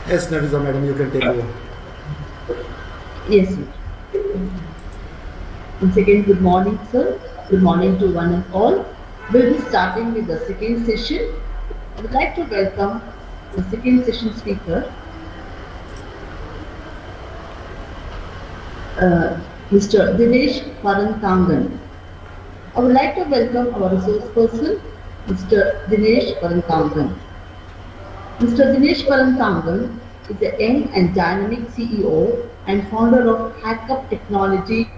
Yes, Nafisa madam, you can take over. Yes, sir. Once again, good morning, sir. Good morning to one and all. We'll be starting with the second session. I would like to welcome the second session speaker, Mr. Dinesh Parantangan. I would like to welcome our resource person, Mr. Dinesh Parantangan. Mr. Dinesh Parantangan is a young and dynamic CEO and founder of Hackup Technology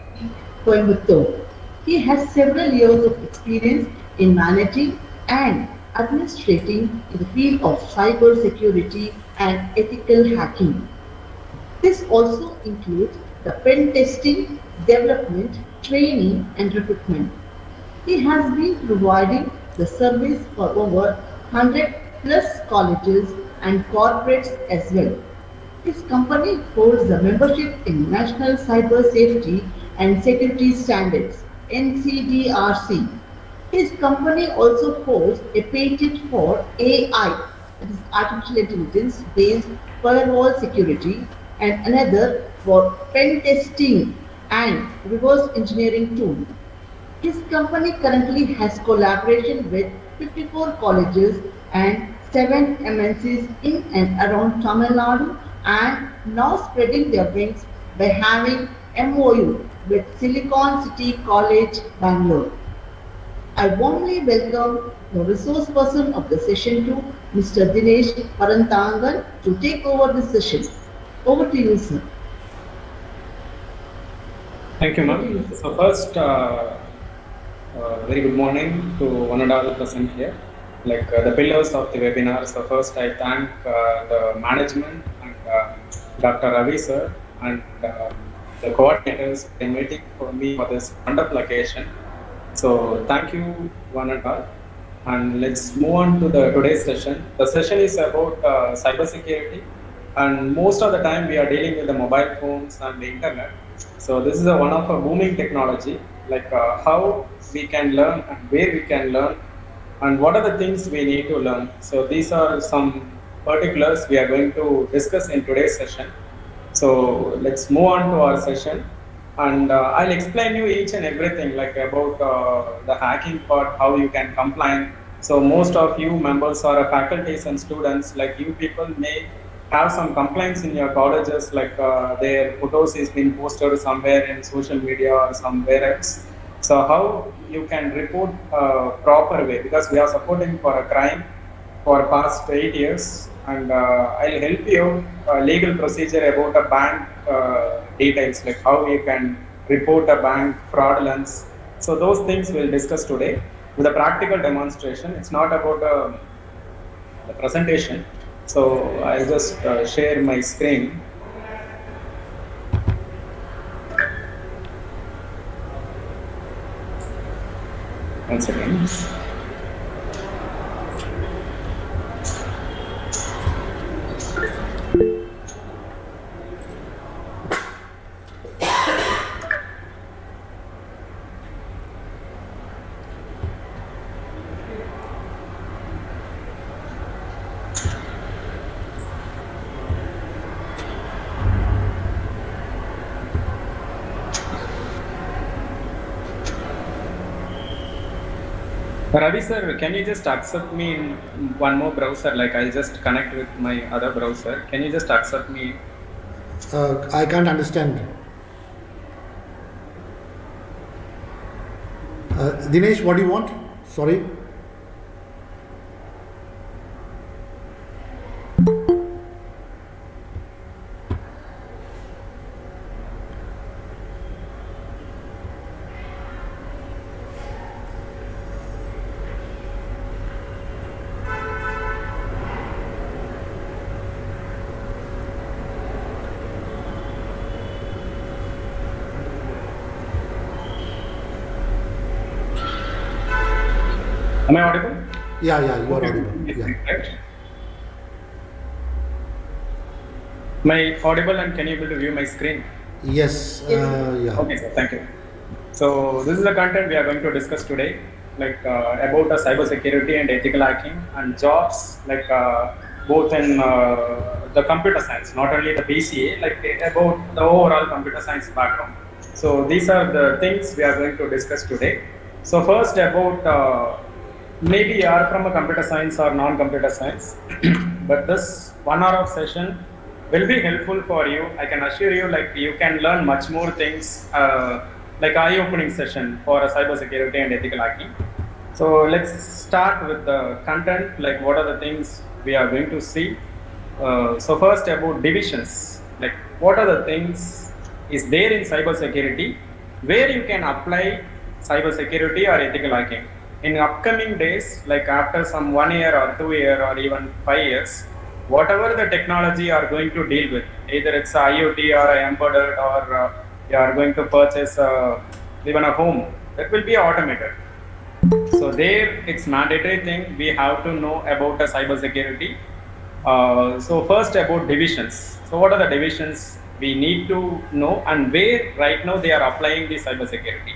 Coimbatore. He has several years of experience in managing and administrating in the field of cybersecurity and ethical hacking. This also includes the pen testing, development, training, and recruitment. He has been providing the service for over 100 plus colleges and corporates as well. His company holds the membership in National Cyber Safety and Security Standards (NCDRC). His company also holds a patent for AI, that is artificial intelligence based firewall security, and another for pen testing and reverse engineering tool. His company currently has collaboration with 54 colleges and 7 MNCs in and around Tamil Nadu, and now spreading their wings by having MOU with Silicon City College, Bangalore. I warmly welcome the resource person of the session 2, Mr. Dinesh Parantangan, to take over the session. Over to you, sir. Thank you, Over to ma'am. you, sir. So first, very good morning to one and all present here. The pillars of the webinar. So first, I thank the management and Dr. Ravi sir and the coordinators for inviting for me for this wonderful occasion. So thank you one and all. And let's move on to the today's session. The session is about cybersecurity, and most of the time we are dealing with the mobile phones and the internet. So this is one of a booming technology, how we can learn and where we can learn, and what are the things we need to learn. So these are some particulars we are going to discuss in today's session. So let's move on to our session, and I'll explain you each and everything about the hacking part, how you can comply. So most of you members are faculties and students, like you people may have some complaints in your colleges, their photos is being posted somewhere in social media or somewhere else. So how you can report proper way, because we are supporting for a crime for past 8 years, and I'll help you legal procedure about a bank details, like how you can report a bank fraudulence. So those things we'll discuss today with a practical demonstration. It's not about the presentation. So I'll just share my screen. Once again. Ravi sir, can you just accept me in one more browser? Like I'll just connect with my other browser. Can you just accept me? I can't understand. Dinesh, what do you want? Sorry. Am I audible? Yeah, you are Okay. audible. Yeah. Right. Am I audible, and can you able to view my screen? Yes, yeah. Okay, sir. Thank you. So this is the content we are going to discuss today, about cyber security and ethical hacking and jobs, both in the computer science, not only the BCA, like about the overall computer science background. So these are the things we are going to discuss today. So first about maybe you are from a computer science or non-computer science, but this 1 hour of session will be helpful for you. I can assure you, like you can learn much more things, like eye-opening session for a cybersecurity and ethical hacking. So let's start with the content, like what are the things we are going to see. So first about divisions, like what are the things is there in cybersecurity where you can apply cybersecurity or ethical hacking. In upcoming days, like after some 1 year or 2 year or even 5 years, whatever the technology you are going to deal with, either it's IoT or embedded or you are going to purchase even a home, that will be automated. So there, it's mandatory thing we have to know about the cybersecurity. So first about divisions. So what are the divisions we need to know and where right now they are applying the cybersecurity?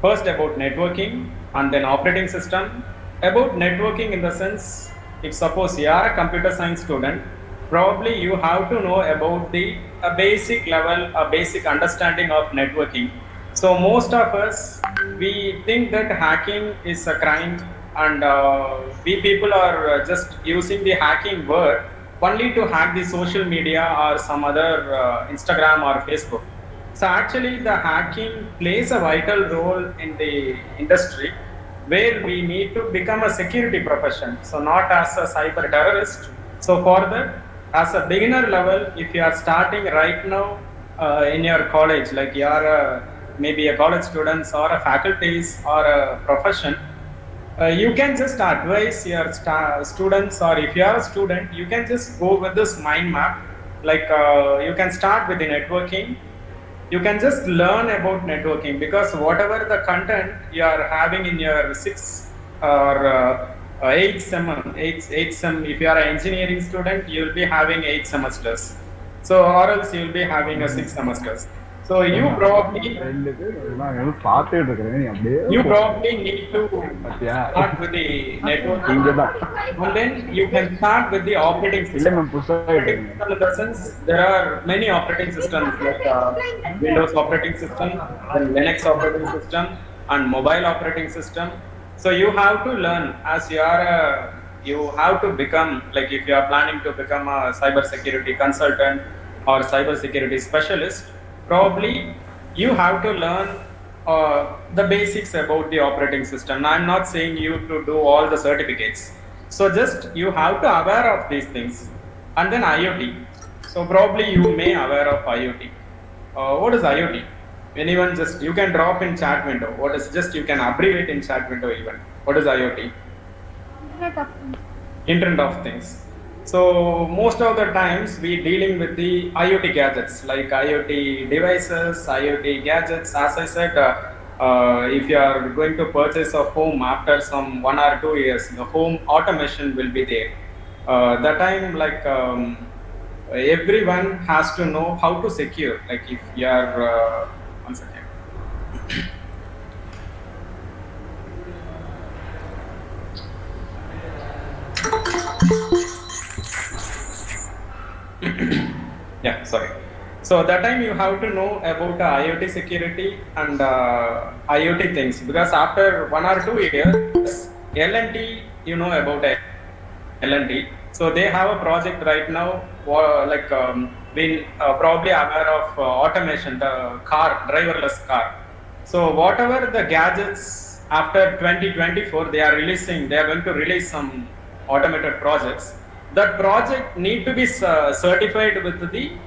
First about networking and then operating system. About networking in the sense, if suppose you are a computer science student, probably you have to know about the a basic level, a basic understanding of networking. So most of us, we think that hacking is a crime, and we people are just using the hacking word only to hack the social media or some other Instagram or Facebook. So actually the hacking plays a vital role in the industry where we need to become a security profession. So not as a cyber terrorist. So for that, as a beginner level, if you are starting right now in your college, like you are maybe a college students or a faculties or a profession, you can just advise your students, or if you are a student, you can just go with this mind map. Like you can start with the networking. You can just learn about networking, because whatever the content you are having in your 6 or 8 sem, if you are an engineering student, you will be having 8 semesters. So or else you will be having a 6 semesters. So you probably need to start with the networking, and then you can start with the operating system. Operating system in the sense, there are many operating systems like Windows operating system, then Linux operating system, and mobile operating system. So you have to learn as you are. You have to become, like if you are planning to become a cybersecurity consultant or cybersecurity specialist, probably you have to learn the basics about the operating system. I'm not saying you to do all the certificates. So just you have to aware of these things. And then IoT. So probably you may aware of IoT. What is IoT? Anyone, just you can drop in chat window. What is, just you can abbreviate in chat window even. What is IoT? Internet of Things. So most of the times we dealing with the IoT gadgets, like IoT devices, IoT gadgets. As I said, if you are going to purchase a home after some 1 or 2 years, the home automation will be there. That time, like everyone has to know how to secure. Like if you are, one second. Yeah, sorry. So that time you have to know about IoT security and IoT things, because after 1 or 2 years, L&T, you know about L&T. So they have a project right now, like been probably aware of automation, the car, driverless car. So whatever the gadgets after 2024, they are going to release some automated projects. That project need to be certified with the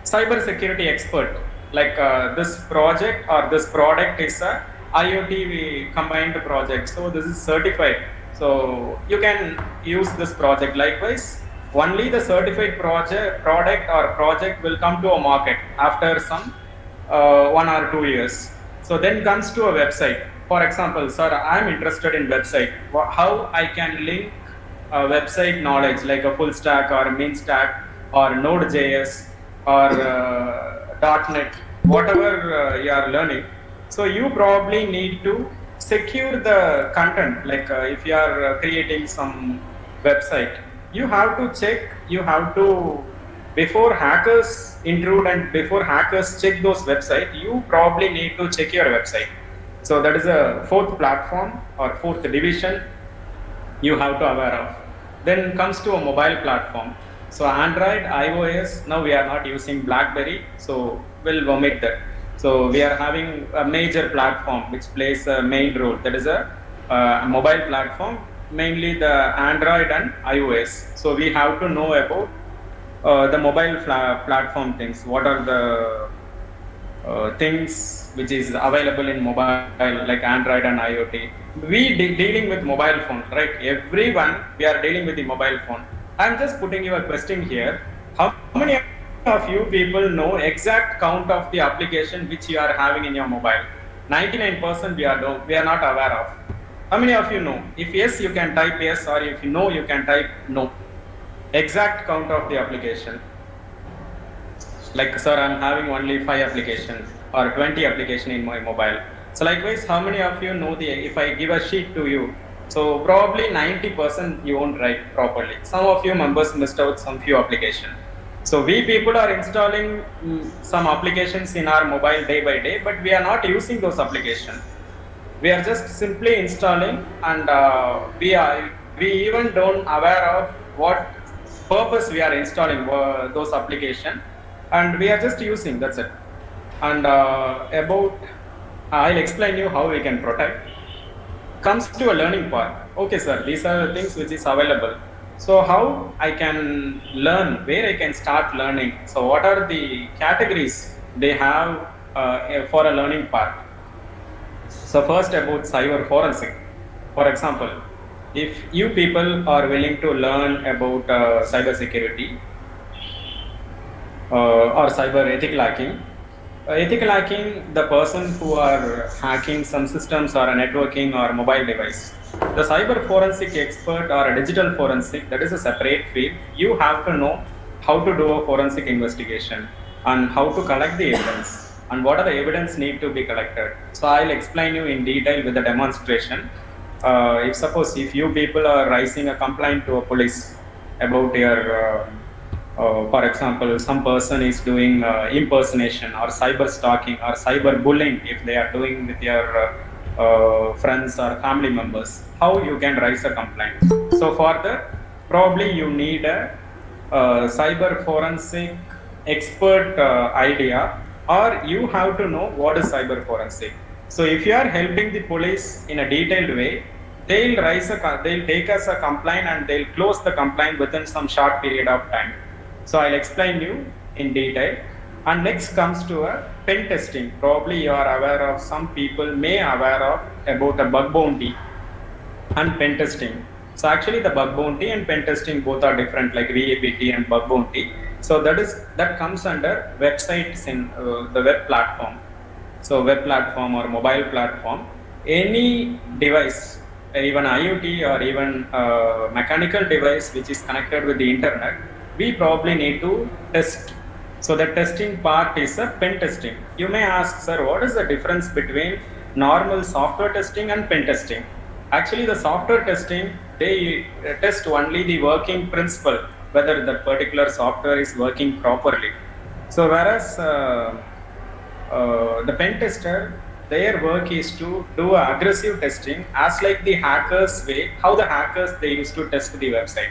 cyber security expert. Like this project or this product is a IoT combined project. So this is certified. So you can use this project. Likewise, only the certified product or project will come to a market after some 1 or 2 years. So then comes to a website. For example, sir, I am interested in website. How I can link website knowledge, like a full stack or a main stack or Node.js or .NET, whatever you are learning. So you probably need to secure the content. Like if you are creating some website, you have to check, you have to, before hackers intrude and before hackers check those websites, you probably need to check your website. So that is a fourth platform or fourth division you have to aware of. Then comes to a mobile platform. So Android, iOS, now we are not using BlackBerry, so we'll omit that. So we are having a major platform which plays a main role. That is a mobile platform, mainly the Android and iOS. So we have to know about the mobile platform things. What are the things which is available in mobile like Android and IoT. We dealing with mobile phone, right? Everyone, we are dealing with the mobile phone. I'm just putting you a question here. How many of you people know exact count of the application which you are having in your mobile? 99% we are not aware of. How many of you know? If yes, you can type yes, or if you know, you can type no. Exact count of the application. Like, sir, I'm having only 5 applications or 20 applications in my mobile. So likewise, how many of you know if I give a sheet to you, so probably 90% you won't write properly. Some of you members missed out some few applications. So we people are installing some applications in our mobile day by day, but we are not using those applications. We are just simply installing, and we even don't aware of what purpose we are installing those applications, and we are just using, that's it. And I'll explain you how we can protect. Comes to a learning part. Okay, sir, these are the things which is available. So how I can learn, where I can start learning? So what are the categories they have for a learning part? So first, about cyber forensic. For example, if you people are willing to learn about cyber security or cyber ethical hacking, the person who are hacking some systems or a networking or mobile device. The cyber forensic expert or a digital forensic, that is a separate field. You have to know how to do a forensic investigation and how to collect the evidence and what are the evidence need to be collected. So I'll explain you in detail with a demonstration. If you people are raising a complaint to a police about your for example, some person is doing impersonation or cyber stalking or cyber bullying, if they are doing with your friends or family members, how you can raise a complaint. So for that, probably you need a cyber forensic expert idea, or you have to know what is cyber forensic. So if you are helping the police in a detailed way, they'll take us a complaint and they'll close the complaint within some short period of time. So I'll explain you in detail. And next comes to a pen testing. Probably you are aware of, some people may aware of about a bug bounty and pen testing. So actually the bug bounty and pen testing both are different, like VAPT and bug bounty. So that comes under websites in the web platform. So web platform or mobile platform, any device, even IoT or even mechanical device which is connected with the internet, we probably need to test. So the testing part is a pen testing. You may ask, sir, what is the difference between normal software testing and pen testing? Actually, the software testing, they test only the working principle, whether the particular software is working properly. So whereas the pen tester, their work is to do aggressive testing, as like the hackers way, how the hackers they used to test the website.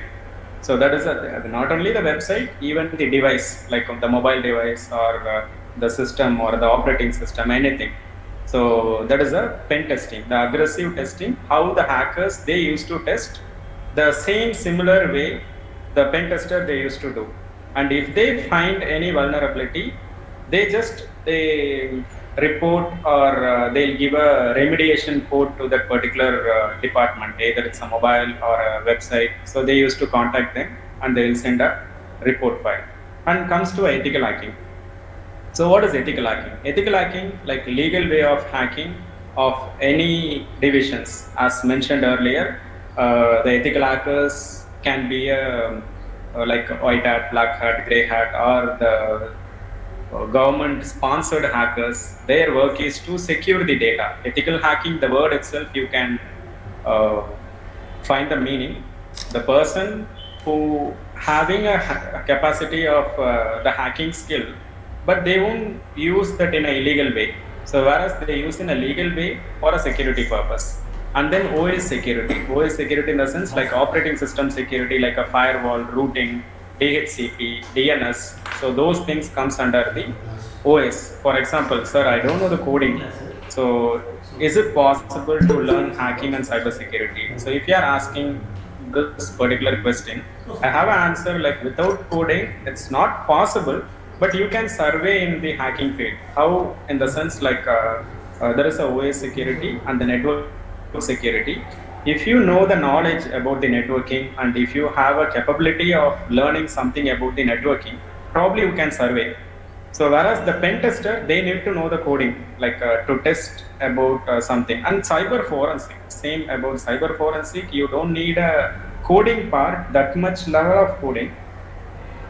So that is not only the website, even the device, like the mobile device or the system or the operating system, anything. So that is a pen testing, the aggressive testing, how the hackers they used to test the same similar way the pen tester they used to do. And if they find any vulnerability, they report or they'll give a remediation code to that particular department, either it's a mobile or a website. So they used to contact them and they will send a report file. And comes to ethical hacking. So what is ethical hacking? Ethical hacking, like legal way of hacking of any divisions. As mentioned earlier, the ethical hackers can be like white hat, black hat, grey hat, or the government sponsored hackers. Their work is to secure the data. Ethical hacking, the word itself, you can find the meaning. The person who having a capacity of the hacking skill, but they won't use that in a illegal way. So whereas they use in a legal way for a security purpose. And then OS security in the sense like operating system security, like a firewall, routing, DHCP, DNS. So those things comes under the OS. For example, sir, I don't know the coding. So is it possible to learn hacking and cybersecurity? So if you are asking this particular question, I have an answer like without coding, it's not possible, but you can survey in the hacking field. How? In the sense like there is a OS security and the network security. If you know the knowledge about the networking and if you have a capability of learning something about the networking, probably you can survey. So whereas the pen tester, they need to know the coding, like to test about something. And cyber forensic, same about cyber forensic, you don't need a coding part, that much level of coding.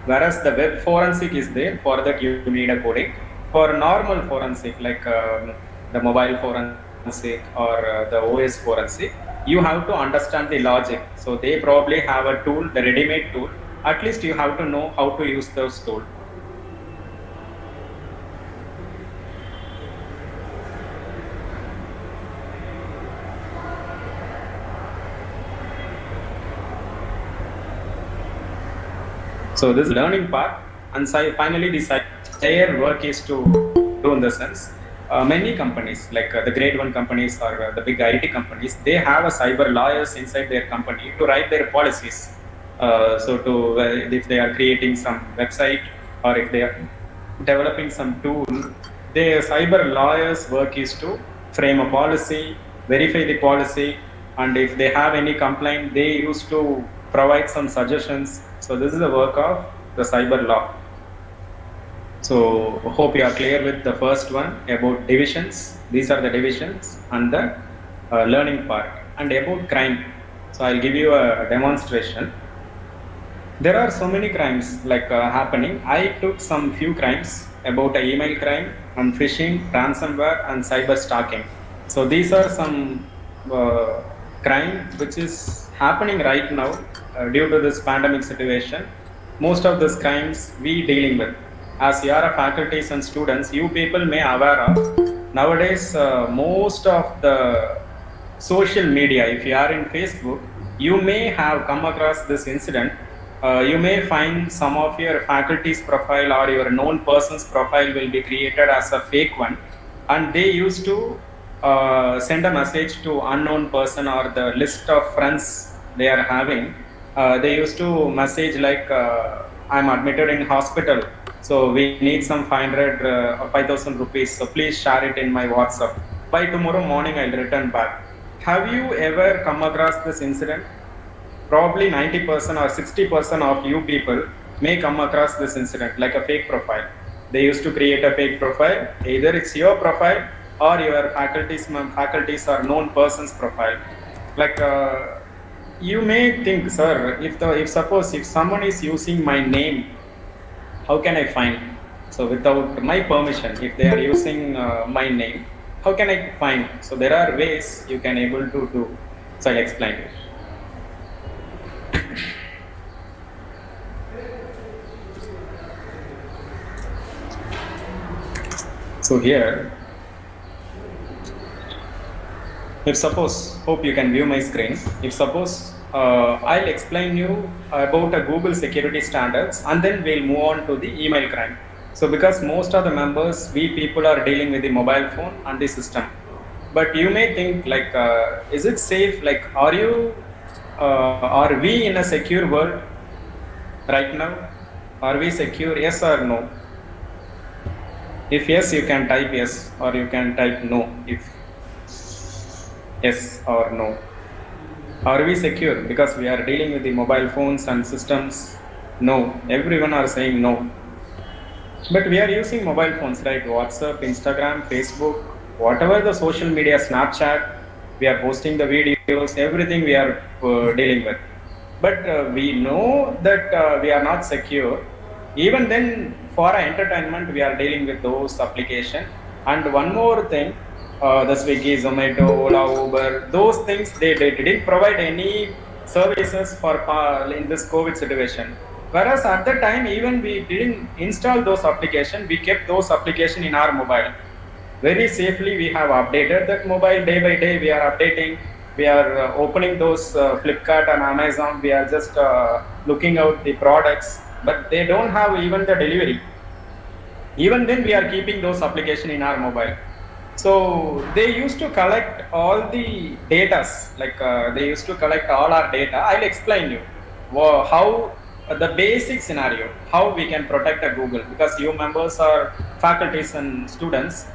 Whereas the web forensic is there, for that you need a coding. For normal forensic, like the mobile forensic or the OS forensic, you have to understand the logic. So they probably have a tool, the ready-made tool. At least you have to know how to use those tools. So this learning part, and finally the entire work is to do in the sense, many companies like the grade 1 companies or the big IT companies, they have a cyber lawyers inside their company to write their policies. So to if they are creating some website or if they are developing some tool, their cyber lawyers work is to frame a policy, verify the policy, and if they have any complaint, they used to provide some suggestions. So this is the work of the cyber law. So hope you are clear with the first one about divisions. These are the divisions and the learning part. And about crime, so I'll give you a demonstration. There are so many crimes like happening. I took some few crimes about email crime and phishing, ransomware and cyber stalking. So these are some crime which is happening right now due to this pandemic situation. Most of these crimes we dealing with. As you are faculties and students, you people may aware of nowadays most of the social media. If you are in Facebook, you may have come across this incident. You may find some of your faculty's profile or your known person's profile will be created as a fake one, and they used to send a message to unknown person or the list of friends they are having. They used to message like I'm admitted in hospital, so we need some 500 or 5,000 rupees, so please share it in my WhatsApp. By tomorrow morning I'll return back. Have you ever come across this incident? Probably 90% or 60% of you people may come across this incident, like a fake profile. They used to create a fake profile. Either it's your profile or your faculties or known person's profile. Like you may think, sir, if suppose if someone is using my name, how can I find? So without my permission, if they are using my name, how can I find? So there are ways you can able to do. So I'll explain it. So here, if suppose, hope you can view my screen. If suppose I'll explain you about a Google security standards, and then we'll move on to the email crime. So because most of the members, we people are dealing with the mobile phone and the system. But you may think like, is it safe? Like, are we in a secure world right now? Are we secure? Yes or no? If yes, you can type yes, or you can type no if yes or no. Are we secure? Because we are dealing with the mobile phones and systems. No, everyone are saying no. But we are using mobile phones, right? WhatsApp, Instagram, Facebook, whatever the social media, Snapchat, we are posting the videos, everything we are dealing with. But we know that we are not secure. Even then, for our entertainment, we are dealing with those applications. And one more thing, the Swiggy, Zomato, Ola, Uber, those things, they didn't provide any services for in this COVID situation. Whereas at the time, even we didn't install those applications, we kept those applications in our mobile. Very safely, we have updated that mobile day by day. We are updating. We are opening those Flipkart and Amazon. We are just looking out the products, but they don't have even the delivery. Even then we are keeping those applications in our mobile. So they used to collect all the data, like they used to collect all our data. I'll explain you how the basic scenario, how we can protect a Google, because you members are faculties and students.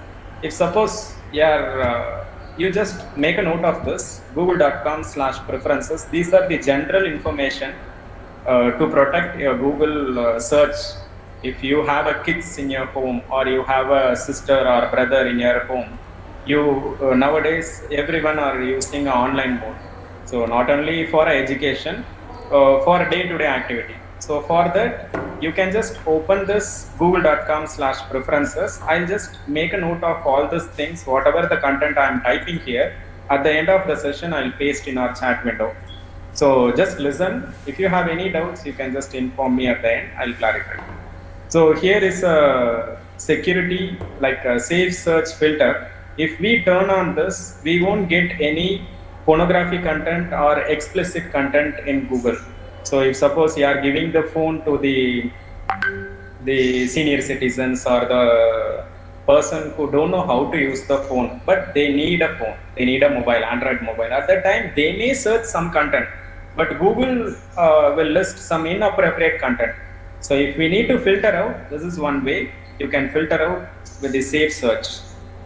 If suppose you just make a note of this, google.com/preferences. These are the general information to protect your Google search. If you have a kids in your home, or you have a sister or brother in your home, you nowadays everyone are using an online mode. So not only for education, for day-to-day activity. So for that, you can just open this google.com/preferences. I'll just make a note of all these things, whatever the content I'm typing here. At the end of the session, I'll paste in our chat window. So just listen. If you have any doubts, you can just inform me at the end. I'll clarify. So here is a security, like a safe search filter. If we turn on this, we won't get any pornography content or explicit content in Google. So if suppose you are giving the phone to the senior citizens or the person who don't know how to use the phone, but they need a phone, they need a mobile, Android mobile. At that time, they may search some content, but Google will list some inappropriate content. So if we need to filter out, this is one way you can filter out with the safe search.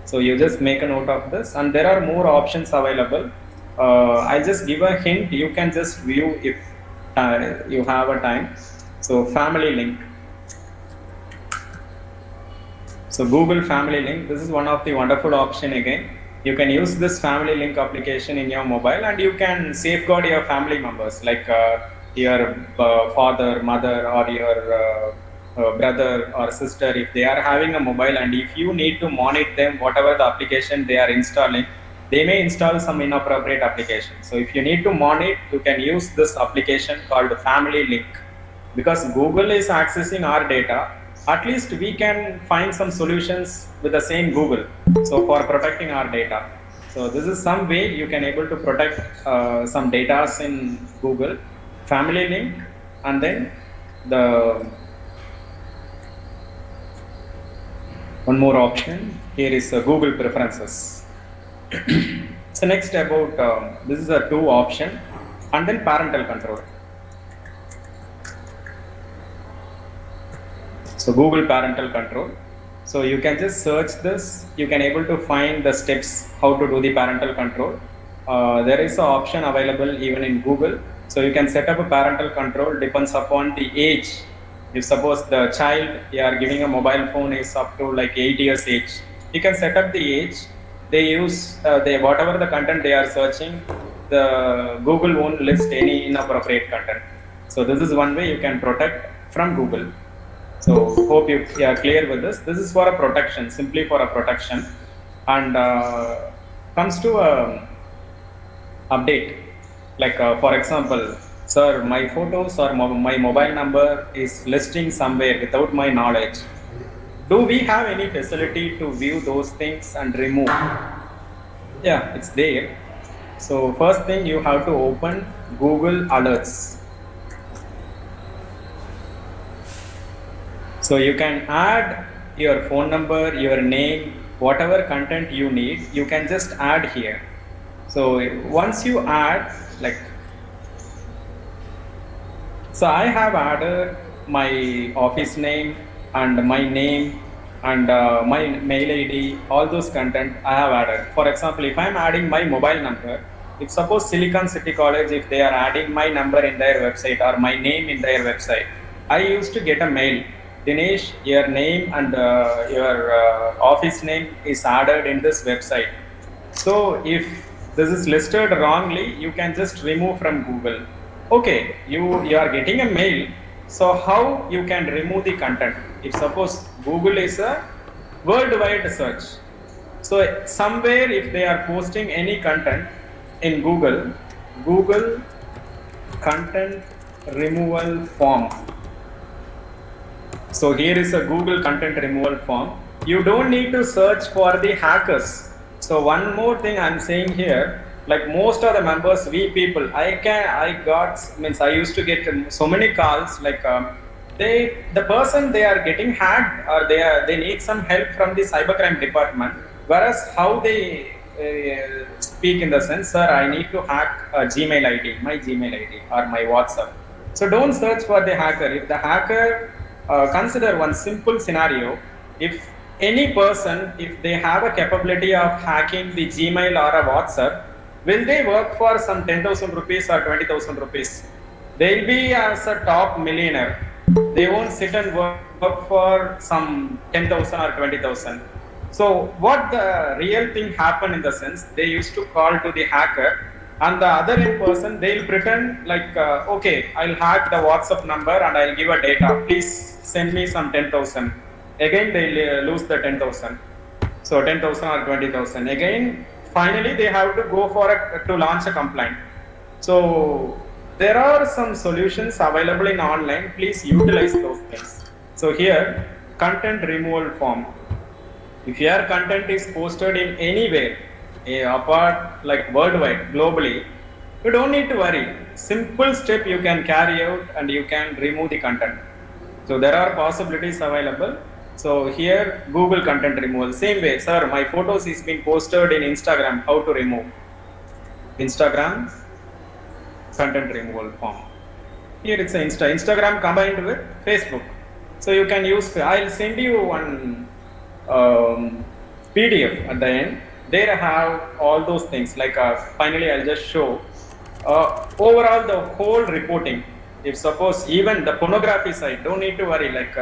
So you just make a note of this, and there are more options available. I'll just give a hint. You can just view if you have a time. So family link. So Google Family Link. This is one of the wonderful option again. You can use this Family Link application in your mobile, and you can safeguard your family members, like your father, mother, or your brother or sister. If they are having a mobile, and if you need to monitor them, whatever the application they are installing, they may install some inappropriate application. So if you need to monitor, you can use this application called Family Link. Because Google is accessing our data, at least we can find some solutions with the same Google. So for protecting our data. So this is some way you can able to protect some data in Google. Family Link, and then the one more option here is Google Preferences. So next about this is a two option, and then parental control. So Google parental control. So you can just search this. You can able to find the steps how to do the parental control. There is an option available even in Google. So you can set up a parental control, depends upon the age. If suppose the child you are giving a mobile phone is up to like 8 years age, you can set up the age. They use whatever the content they are searching, the Google won't list any inappropriate content. So this is one way you can protect from Google. So hope you are clear with this. This is for a protection, simply for a protection. And comes to update. Like for example, sir, my photos or my mobile number is listing somewhere without my knowledge. Do we have any facility to view those things and remove? Yeah, it's there. So first thing, you have to open Google Alerts. So you can add your phone number, your name, whatever content you need, you can just add here. So once you add, like, so I have added my office name and my name and my mail ID, all those content I have added. For example, if I am adding my mobile number, if suppose Silicon City College, if they are adding my number in their website or my name in their website, I used to get a mail. Dinesh, your name and your office name is added in this website. So if this is listed wrongly, you can just remove from Google. Okay, you are getting a mail. So how you can remove the content? If suppose Google is a worldwide search. So somewhere if they are posting any content in Google content removal form. So here is a Google content removal form. You don't need to search for the hackers. So one more thing I'm saying here, like most of the members, we people, I used to get so many calls, like the person they are getting hacked, or they need some help from the cybercrime department. Whereas how they speak in the sense, sir, I need to hack a Gmail ID, my Gmail ID or my WhatsApp. So don't search for the hacker. If the hacker, consider one simple scenario. If any person, if they have a capability of hacking the Gmail or a WhatsApp, will they work for some 10,000 rupees or 20,000 rupees? They'll be as a top millionaire. They won't sit and work for some 10,000 or 20,000. So what the real thing happened in the sense, they used to call to the hacker, and the other in person, they'll pretend like, okay, I'll hack the WhatsApp number and I'll give a data. Please send me some 10,000. Again, they'll lose the 10,000. So 10,000 or 20,000. Again, finally, they have to go for to launch a complaint. So there are some solutions available in online. Please utilize those things. So here, content removal form. If your content is posted in anywhere, apart like worldwide, globally, you don't need to worry. Simple step you can carry out and you can remove the content. So there are possibilities available. So here, Google content removal. Same way, sir, my photos is being posted in Instagram. How to remove? Instagram content removal form. Here it's an Instagram combined with Facebook. So you can use. I'll send you one PDF at the end. There I have all those things. Like finally, I'll just show overall the whole reporting. If suppose even the pornography side, don't need to worry. Like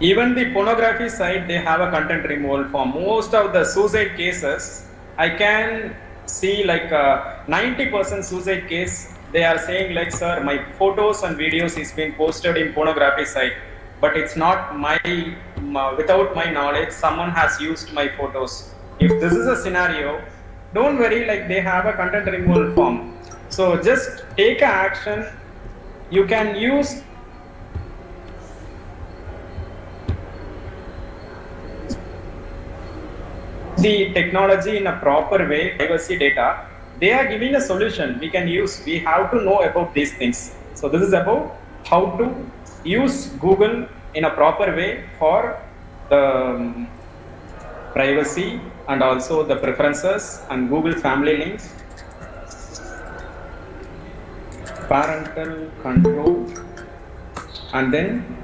even the pornography side, they have a content removal form. Most of the suicide cases, I can see like 90% suicide case. They are saying like, sir, my photos and videos is being posted in pornography site, but it's not without my knowledge, someone has used my photos. If this is a scenario, don't worry, like they have a content removal form. So just take action. You can use the technology in a proper way, privacy data. They are giving a solution we can use. We have to know about these things. So this is about how to use Google in a proper way for the privacy and also the preferences and Google family link, parental control, and then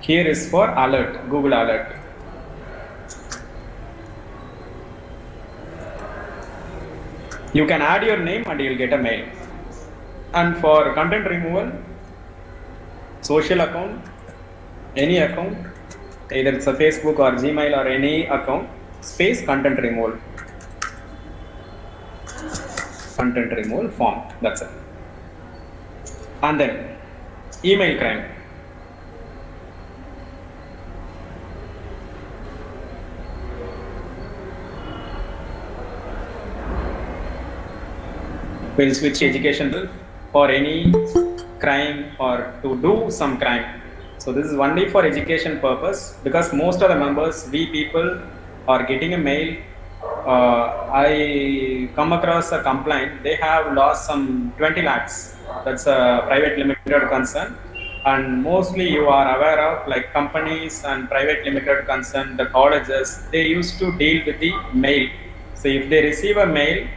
here is for alert, Google alert. You can add your name and you will get a mail. And for content removal, social account, any account, either it's a Facebook or Gmail or any account, space content removal. Content removal form, that's it. And then email crime. We'll switch education for any crime or to do some crime. So this is only for education purpose, because most of the members, we people are getting a mail. I come across a complaint, they have lost some 20 lakhs. That's a private limited concern. And mostly you are aware of like companies and private limited concern, the colleges, they used to deal with the mail. So if they receive a mail,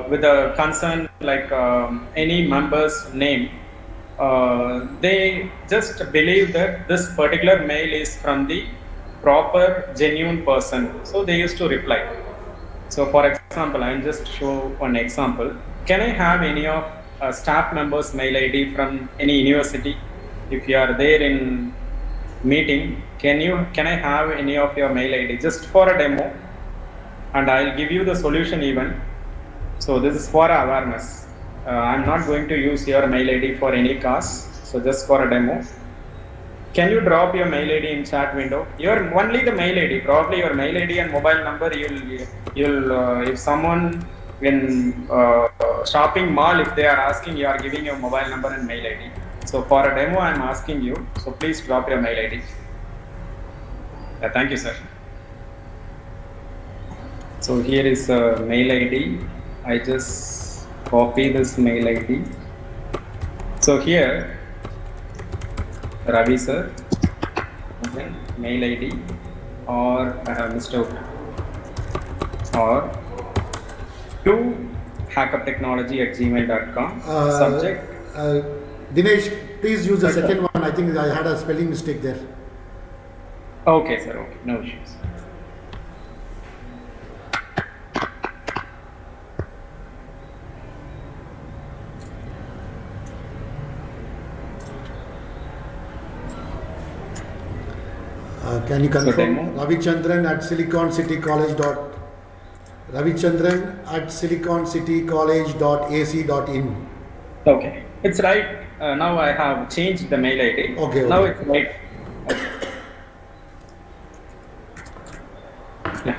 with a concern like any member's name, they just believe that this particular mail is from the proper genuine person, so they used to reply. So for example, I'll just show one example. Can I have any of staff members mail ID from any university? If you are there in meeting, can I have any of your mail ID just for a demo, and I'll give you the solution even. So this is for awareness. I'm not going to use your mail ID for any cause. So just for a demo. Can you drop your mail ID in chat window? Your only the mail ID, probably your mail ID and mobile number. You'll if someone in shopping mall, if they are asking, you are giving your mobile number and mail ID. So for a demo, I am asking you. So please drop your mail ID. Thank you, sir. So here is a mail ID. I just copy this mail ID. So here, Ravi sir, okay, mail ID, or Mr. or to hackuptechnology@gmail.com. Subject. Dinesh, please use the Yes, sir. second one. I think I had a spelling mistake there. Okay, sir. Okay, no issues. Can you confirm? demo. Ravichandran at siliconcitycollege.ac.in. Okay, it's right. Now I have changed the mail ID. Okay, Now okay. it's right. Yeah.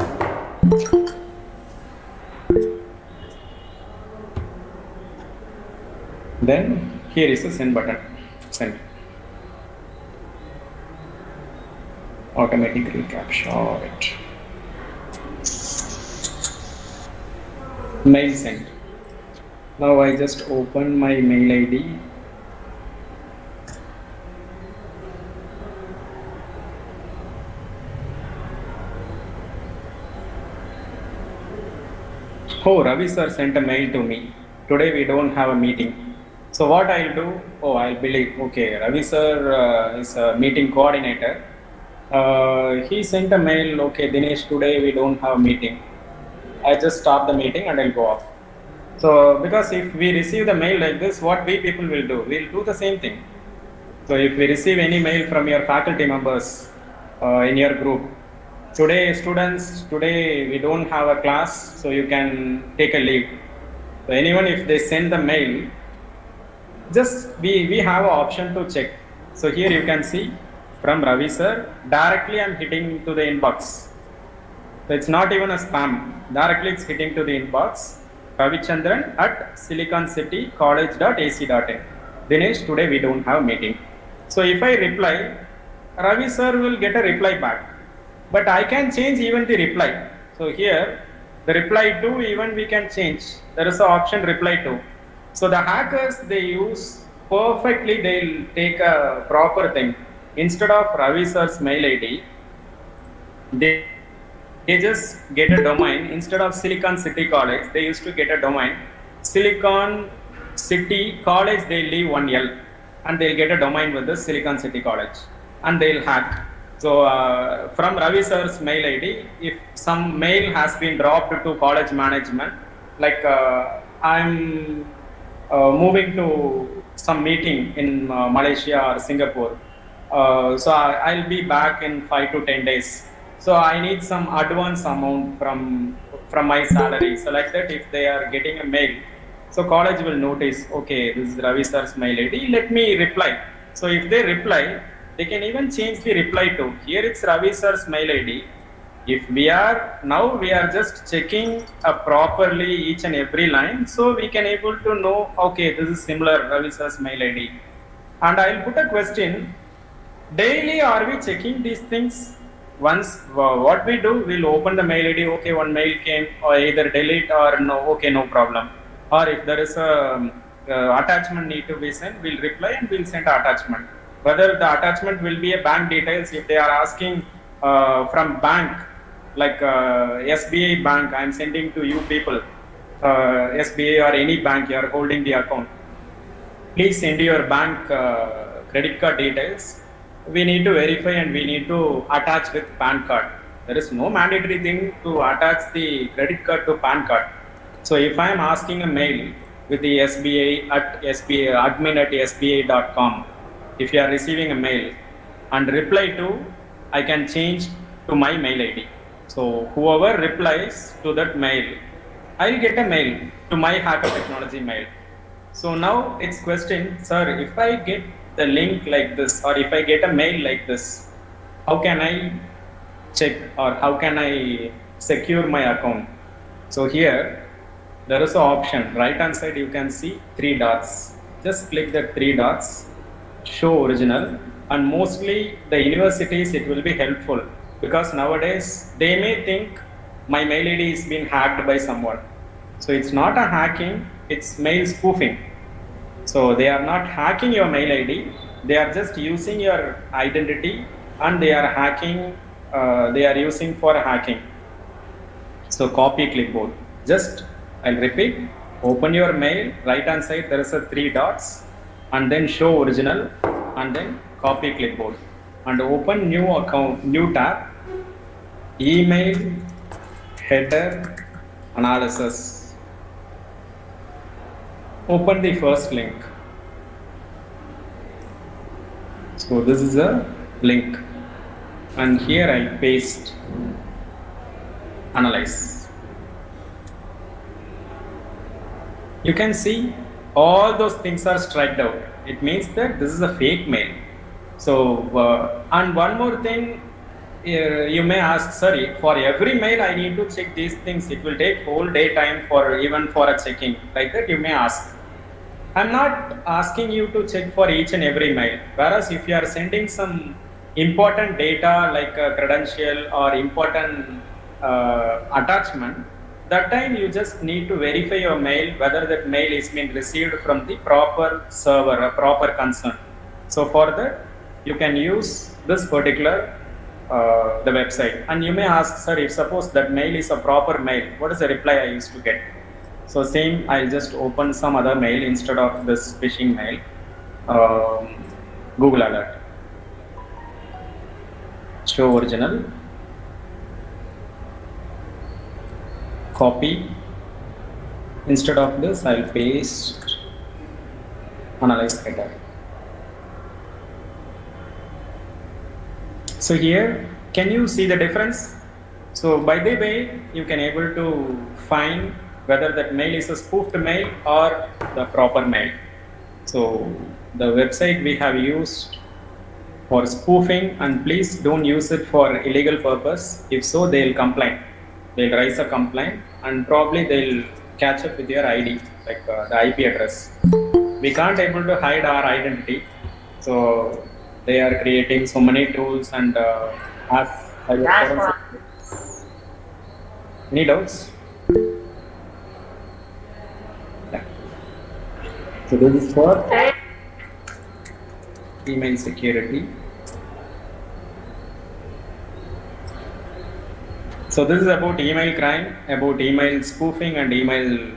Then here is the send button. Send. Automatic recap short. Mail sent. Now I just open my mail ID. Oh, Ravi sir sent a mail to me. Today we don't have a meeting. So what I'll do? Oh, I'll believe. Okay, Ravi sir is a meeting coordinator. He sent a mail. Okay, Dinesh, today we don't have a meeting. I just stop the meeting and I'll go off. So because if we receive the mail like this, what we people will do? We'll do the same thing. So if we receive any mail from your faculty members in your group, today students, today we don't have a class, so you can take a leave. So anyone, if they send the mail, just we have an option to check. So here you can see from Ravi sir, directly I'm hitting to the inbox. So it's not even a spam. Directly it's hitting to the inbox. Ravichandran at siliconcitycollege.ac.in. Dinesh, today we don't have meeting. So if I reply, Ravi sir will get a reply back. But I can change even the reply. So here, the reply to even we can change. There is an option reply to. So the hackers, they use perfectly, they'll take a proper thing. Instead of Ravi sir's mail ID, they just get a domain. Instead of Silicon City College, they used to get a domain. Silicon City College, they leave one L and they'll get a domain with the Silicon City College and they'll hack. So from Ravi sir's mail ID, if some mail has been dropped to college management, like I'm moving to some meeting in Malaysia or Singapore, so I'll be back in 5 to 10 days. So I need some advance amount from my salary. So like that, if they are getting a mail, so college will notice, okay, this is Ravi sir's mail ID, let me reply. So if they reply, they can even change the reply to. Here it's Ravi sir's mail ID. If we are just checking properly each and every line, so we can able to know, okay, this is similar Ravi sir's mail ID. And I'll put a question. Daily are we checking these things? Once what we do, we'll open the mail ID, okay, one mail came, or either delete or no, okay, no problem. Or if there is a attachment need to be sent, we'll reply and we'll send attachment. Whether the attachment will be a bank details, if they are asking from bank, like SBI bank, I'm sending to you people, SBI or any bank, you are holding the account. Please send your bank credit card details. We need to verify and we need to attach with PAN card. There is no mandatory thing to attach the credit card to PAN card. So if I am asking a mail with the SBI at SBI admin at SBI.com, if you are receiving a mail and reply to, I can change to my mail ID. So whoever replies to that mail, I'll get a mail to my Hacker Technology mail. So now it's question, sir, if I get the link like this, or if I get a mail like this, how can I check or how can I secure my account? So here, there is an option. Right hand side you can see 3 dots. Just click the 3 dots, show original, and mostly the universities it will be helpful because nowadays they may think my mail ID is being hacked by someone. So it's not a hacking, it's mail spoofing. So they are not hacking your mail ID, they are just using your identity and they are hacking, they are using for hacking. So copy clipboard. Just, I'll repeat, open your mail, right hand side there is a 3 dots and then show original and then copy clipboard. And open new account, new tab, email, header, analysis. Open the first link. So this is a link and here I paste analyze. You can see all those things are striked out. It means that this is a fake mail. So and one more thing, you may ask, sorry, for every mail I need to check these things. It will take whole day time for even for a checking. Like that you may ask. I'm not asking you to check for each and every mail. Whereas if you are sending some important data like a credential or important attachment, that time you just need to verify your mail whether that mail is being received from the proper server, a proper concern. So for that you can use this particular the website. And you may ask, sir, if suppose that mail is a proper mail, what is the reply I used to get? So same, I'll just open some other mail instead of this phishing mail. Google alert. Show original. Copy. Instead of this, I'll paste analyze header. So here, can you see the difference? So by the way, you can able to find whether that mail is a spoofed mail or the proper mail. So the website we have used for spoofing, and please don't use it for illegal purpose. If so, they'll complain. They'll raise a complaint and probably they'll catch up with your ID, like the IP address. We can't able to hide our identity. So they are creating so many tools and any doubts? Yeah. So this is for email security. So this is about email crime, about email spoofing and email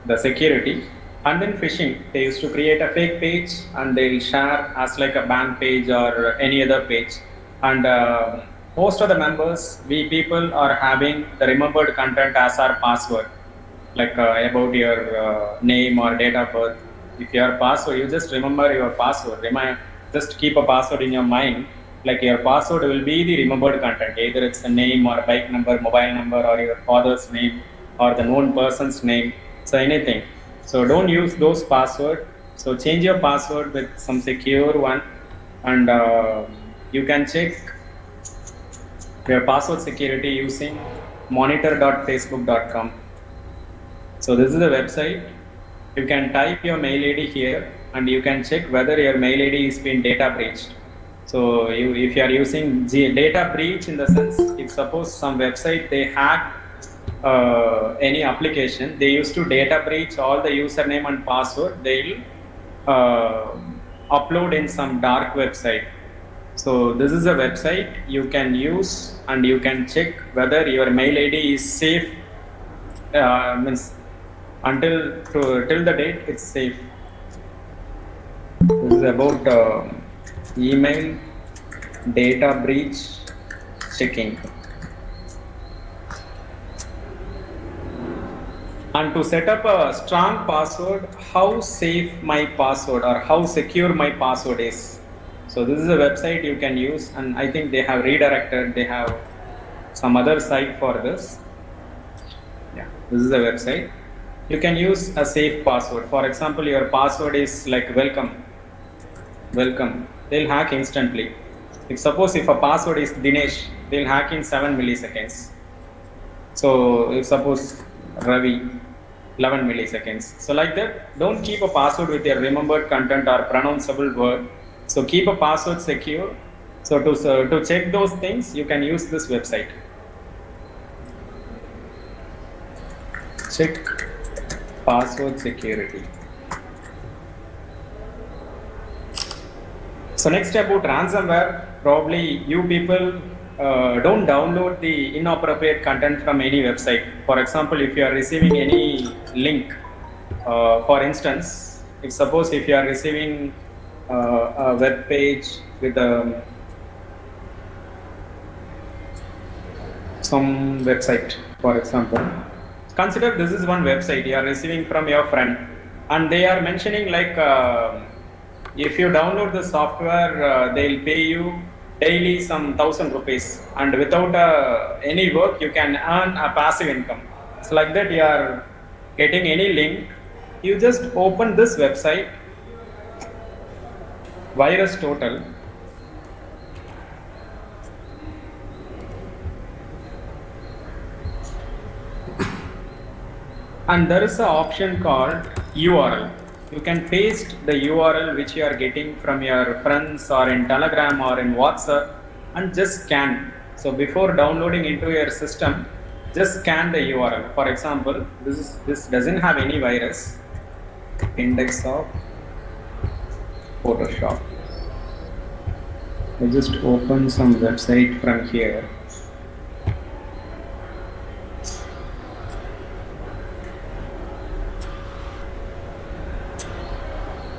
the security. And then phishing, they used to create a fake page and they'll share as like a bank page or any other page. And most of the members, we people are having the remembered content as our password, like about your name or date of birth. If your password, you just remember your password. Just keep a password in your mind. Like your password will be the remembered content. Either it's a name or a bike number, mobile number, or your father's name or the known person's name. So anything. So don't use those passwords. So change your password with some secure one, and you can check your password security using monitor.facebook.com. So this is the website. You can type your mail ID here and you can check whether your mail ID is being data breached. So if you are using data breach in the sense, if suppose some website they hacked any application, they used to data breach all the username and password, they'll upload in some dark website. So this is a website you can use and you can check whether your mail ID is safe, means till the date it's safe. This is about email data breach checking. And to set up a strong password, how safe my password or how secure my password is. So this is a website you can use, and I think they have redirected, they have some other site for this. Yeah, this is a website. You can use a safe password. For example, your password is like welcome. They'll hack instantly. If a password is Dinesh, they'll hack in 7 milliseconds. So if suppose Ravi, 11 milliseconds. So like that, don't keep a password with your remembered content or pronounceable word. So keep a password secure. So to check those things, you can use this website. Check password security. So next about ransomware, probably you people don't download the inappropriate content from any website. For example, if you are receiving any link, for instance, if suppose if you are receiving a web page with some website, for example, consider this is one website you are receiving from your friend, and they are mentioning like if you download the software, they'll pay you daily some 1,000 rupees, and without any work, you can earn a passive income. So like that, you are getting any link, you just open this website, Virus Total. And there is an option called URL. You can paste the URL which you are getting from your friends or in Telegram or in WhatsApp and just scan. So before downloading into your system, just scan the URL. For example, this doesn't have any virus. Index of Photoshop. I just open some website from here.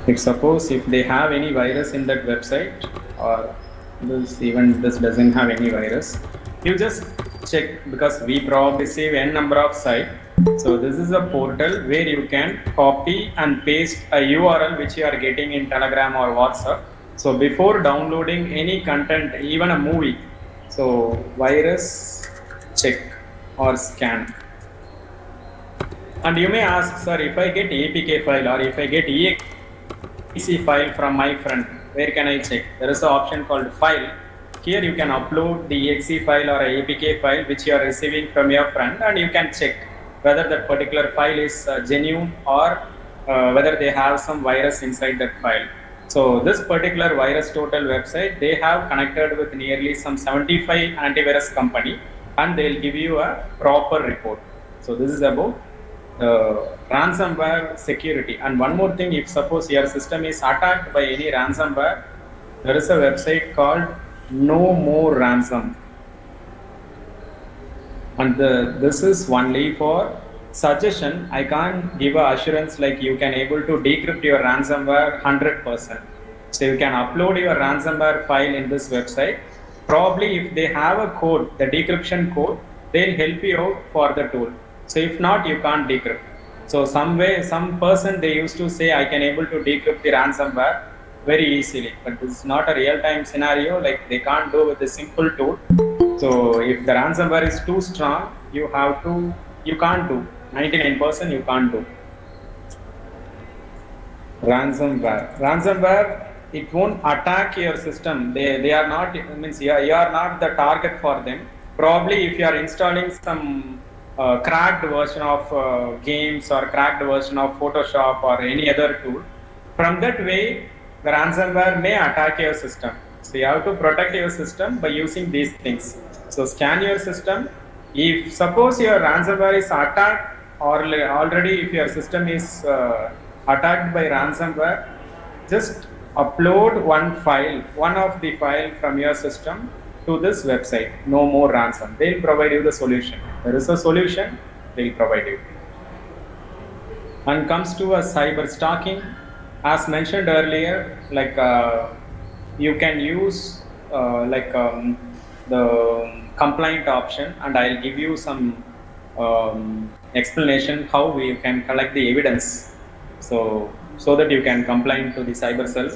If suppose if they have any virus in that website, or this doesn't have any virus, you just check, because we probably save n number of sites. So this is a portal where you can copy and paste a URL which you are getting in Telegram or WhatsApp. So before downloading any content, even a movie, so virus check or scan. And you may ask, sir, if I get APK file or if I get exe file from my friend, where can I check? There is an option called file. Here you can upload the exe file or APK file which you are receiving from your friend, and you can check whether that particular file is genuine or whether they have some virus inside that file. So this particular Virus Total website, they have connected with nearly some 75 antivirus company, and they'll give you a proper report. So this is about ransomware security. And one more thing, if suppose your system is attacked by any ransomware, there is a website called No More Ransom, and this is only for suggestion. I can't give a assurance like you can able to decrypt your ransomware 100%. So you can upload your ransomware file in this website. Probably if they have a code, the decryption code, they'll help you out for the tool. So if not, you can't decrypt. So some person they used to say I can able to decrypt the ransomware very easily, but this is not a real-time scenario. Like they can't do with a simple tool. So if the ransomware is too strong, you can't do. 99% you can't do. Ransomware, it won't attack your system. They are not, means you are not the target for them. Probably if you are installing some cracked version of games or cracked version of Photoshop or any other tool, from that way the ransomware may attack your system. So you have to protect your system by using these things. So scan your system. If suppose your ransomware is attacked, or already if your system is attacked by ransomware, just upload one of the file from your system to this website, No More Ransom. They'll provide you the solution. There is a solution, they'll provide you. And comes to a cyber stalking, as mentioned earlier, like you can use the complaint option, and I'll give you some explanation how we can collect the evidence, so that you can complain to the cyber cell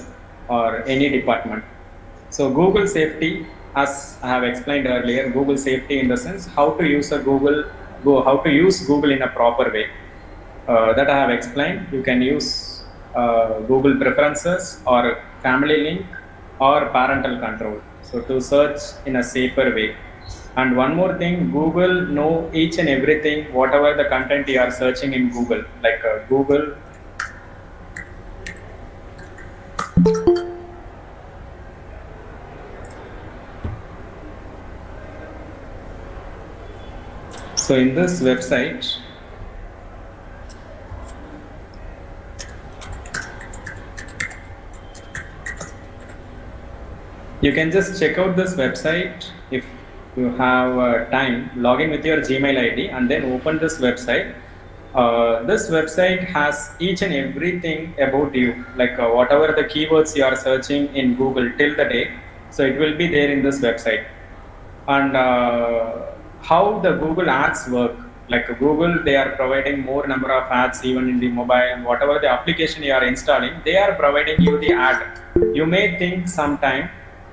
or any department. So Google safety, as I have explained earlier, Google safety in the sense how to use how to use Google in a proper way, that I have explained. You can use Google preferences or family link or parental control, so to search in a safer way. And one more thing, Google know each and everything, whatever the content you are searching in Google, like Google. So in this website, you can just check out this website if you have time. Log in with your Gmail ID and then open this website. This website has each and everything about you, like whatever the keywords you are searching in Google till the day. So it will be there in this website. And how the Google ads work, like Google, they are providing more number of ads even in the mobile, whatever the application you are installing, they are providing you the ad. You may think sometime,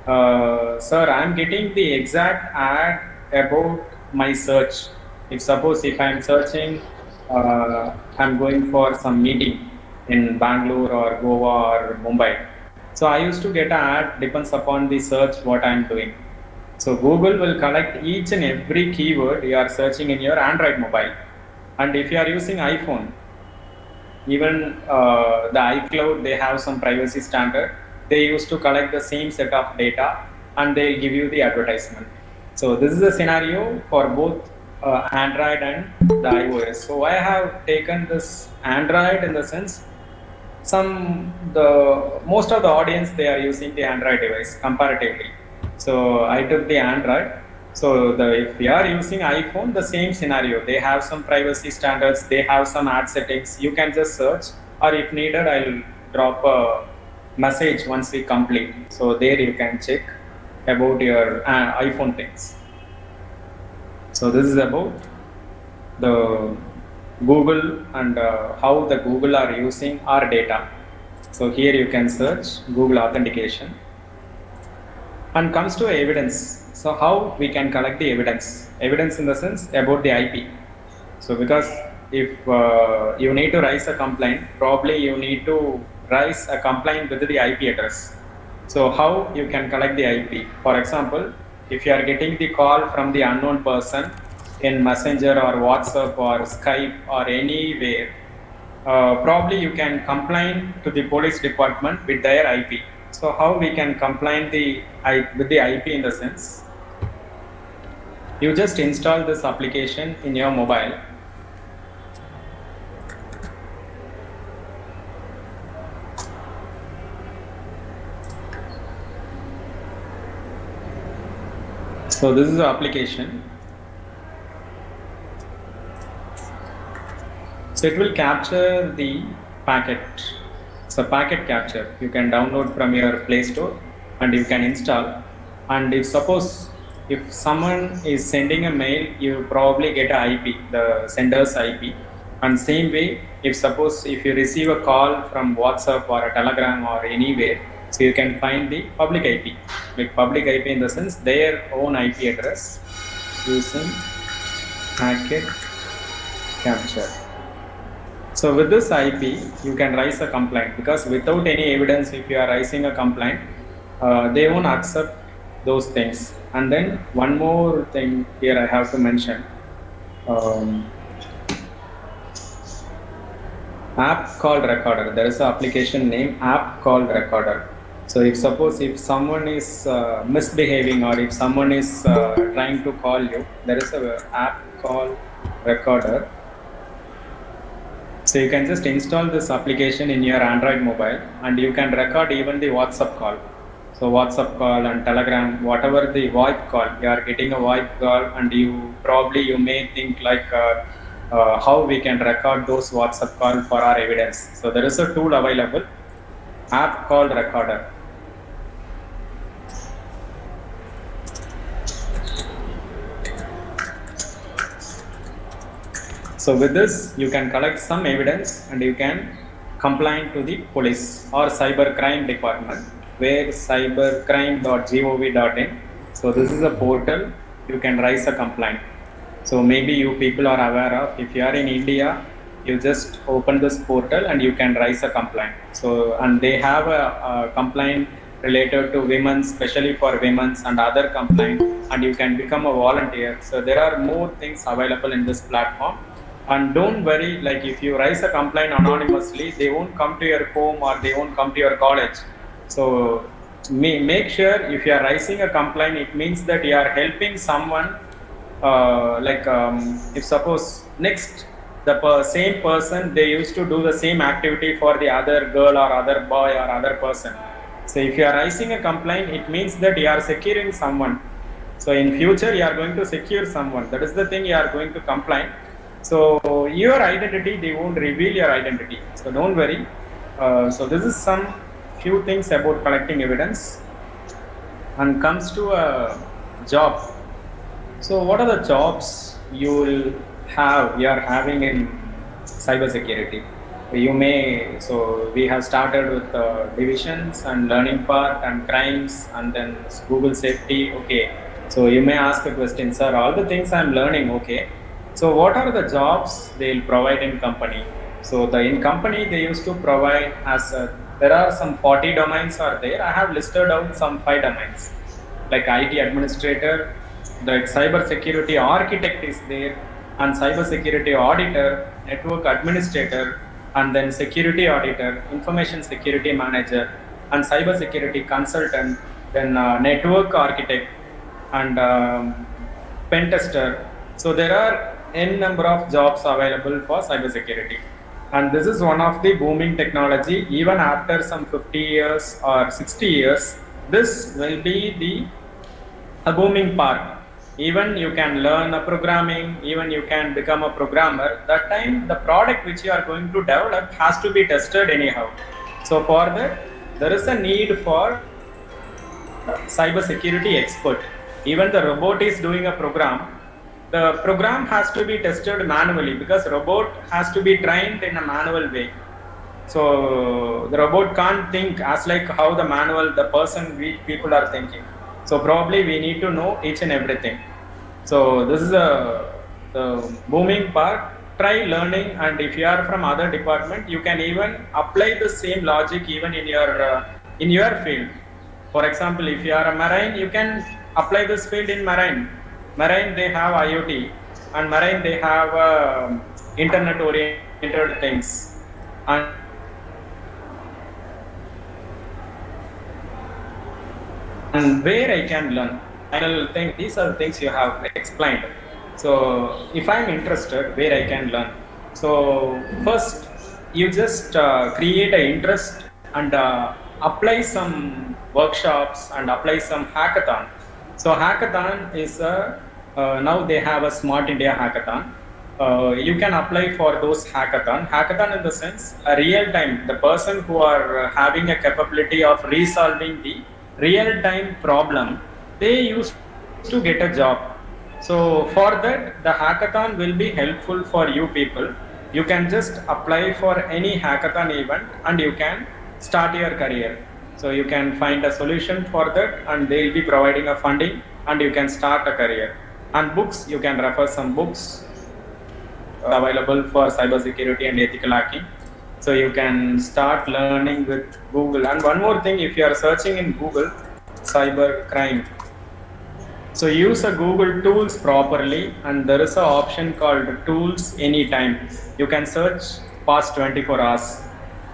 sir, I am getting the exact ad about my search. If suppose if I am searching, I'm going for some meeting in Bangalore or Goa or Mumbai. So I used to get an ad, depends upon the search what I am doing. So Google will collect each and every keyword you are searching in your Android mobile. And if you are using iPhone, even the iCloud, they have some privacy standard. They used to collect the same set of data and they'll give you the advertisement. So this is a scenario for both Android and the iOS. So I have taken this Android in the sense most of the audience, they are using the Android device comparatively. So I took the Android. So if you are using iPhone, the same scenario. They have some privacy standards. They have some ad settings. You can just search, or if needed, I'll drop a message once we complete. So there you can check about your iPhone things. So this is about the Google and how the Google are using our data. So here you can search Google authentication. And comes to evidence. So how we can collect the evidence? Evidence in the sense about the IP. So because if you need to raise a complaint, probably you need to raise a complaint with the IP address. So how you can collect the IP? For example, if you are getting the call from the unknown person in Messenger or WhatsApp or Skype or anywhere, probably you can complain to the police department with their IP. So how we can complain with the IP in the sense, you just install this application in your mobile. So this is the application. So it will capture the packet. So packet capture, you can download from your Play Store and you can install. And if someone is sending a mail, you probably get an IP, the sender's IP. And same way, if you receive a call from WhatsApp or a Telegram or anywhere, so you can find the public IP. Like public IP in the sense their own IP address using packet capture. So with this IP, you can raise a complaint, because without any evidence, if you are raising a complaint, they won't accept those things. And then one more thing here I have to mention. App call recorder. There is an application named app call recorder. So if someone is misbehaving, or if someone is trying to call you, there is an app call recorder. So you can just install this application in your Android mobile and you can record even the WhatsApp call. So WhatsApp call and Telegram, whatever the VoIP call, you are getting a VoIP call, and you may think like how we can record those WhatsApp call for our evidence. So there is a tool available, app call recorder. So with this, you can collect some evidence and you can complain to the police or cybercrime department, where cybercrime.gov.in. So this is a portal, you can raise a complaint. So maybe you people are aware of, if you are in India, you just open this portal and you can raise a complaint. So, and they have a complaint related to women, especially for women's and other complaint, and you can become a volunteer. So there are more things available in this platform. And don't worry, like if you raise a complaint anonymously, they won't come to your home or they won't come to your college. So make sure if you are raising a complaint, it means that you are helping someone. If suppose next same person, they used to do the same activity for the other girl or other boy or other person. So if you are raising a complaint, it means that you are securing someone. So in future you are going to secure someone. That is the thing you are going to complain. So your identity, they won't reveal your identity. So don't worry. So this is some few things about collecting evidence. And comes to a job. So what are the jobs you are having in cybersecurity? So we have started with divisions and learning part and crimes and then Google safety. Okay. So you may ask a question, sir, all the things I'm learning, okay. So what are the jobs they'll provide in company? So in company, they used to provide there are some 40 domains are there. I have listed out some 5 domains, like IT administrator, the cyber security architect is there, and cyber security auditor, network administrator, and then security auditor, information security manager, and cyber security consultant, then network architect, and pen tester. So there are n number of jobs available for cyber security, and this is one of the booming technology. Even after some 50 years or 60 years, this will be a booming part. Even you can learn a programming, even you can become a programmer. That time the product which you are going to develop has to be tested anyhow. So for that, there is a need for cyber security expert. Even the robot is doing a program. The program has to be tested manually because robot has to be trained in a manual way. So the robot can't think as like how the people are thinking. So probably we need to know each and everything. So this is the booming part. Try learning, and if you are from other department, you can even apply the same logic even in your field. For example, if you are a marine, you can apply this field in marine. Marine, they have IoT, and marine, they have internet oriented things. And where I can learn, final thing, these are the things you have explained. So if I'm interested, where I can learn. So first, you just create an interest and apply some workshops and apply some hackathon. So hackathon is now they have a Smart India hackathon. You can apply for those hackathon. Hackathon in the sense, a real time, the person who are having a capability of resolving the real time problem, they used to get a job. So for that, the hackathon will be helpful for you people. You can just apply for any hackathon event and you can start your career. So you can find a solution for that and they will be providing a funding and you can start a career. And books, you can refer some books available for cybersecurity and ethical hacking. So you can start learning with Google. And one more thing, if you are searching in Google, cyber crime. So use a Google tools properly, and there is an option called tools anytime. You can search past 24 hours.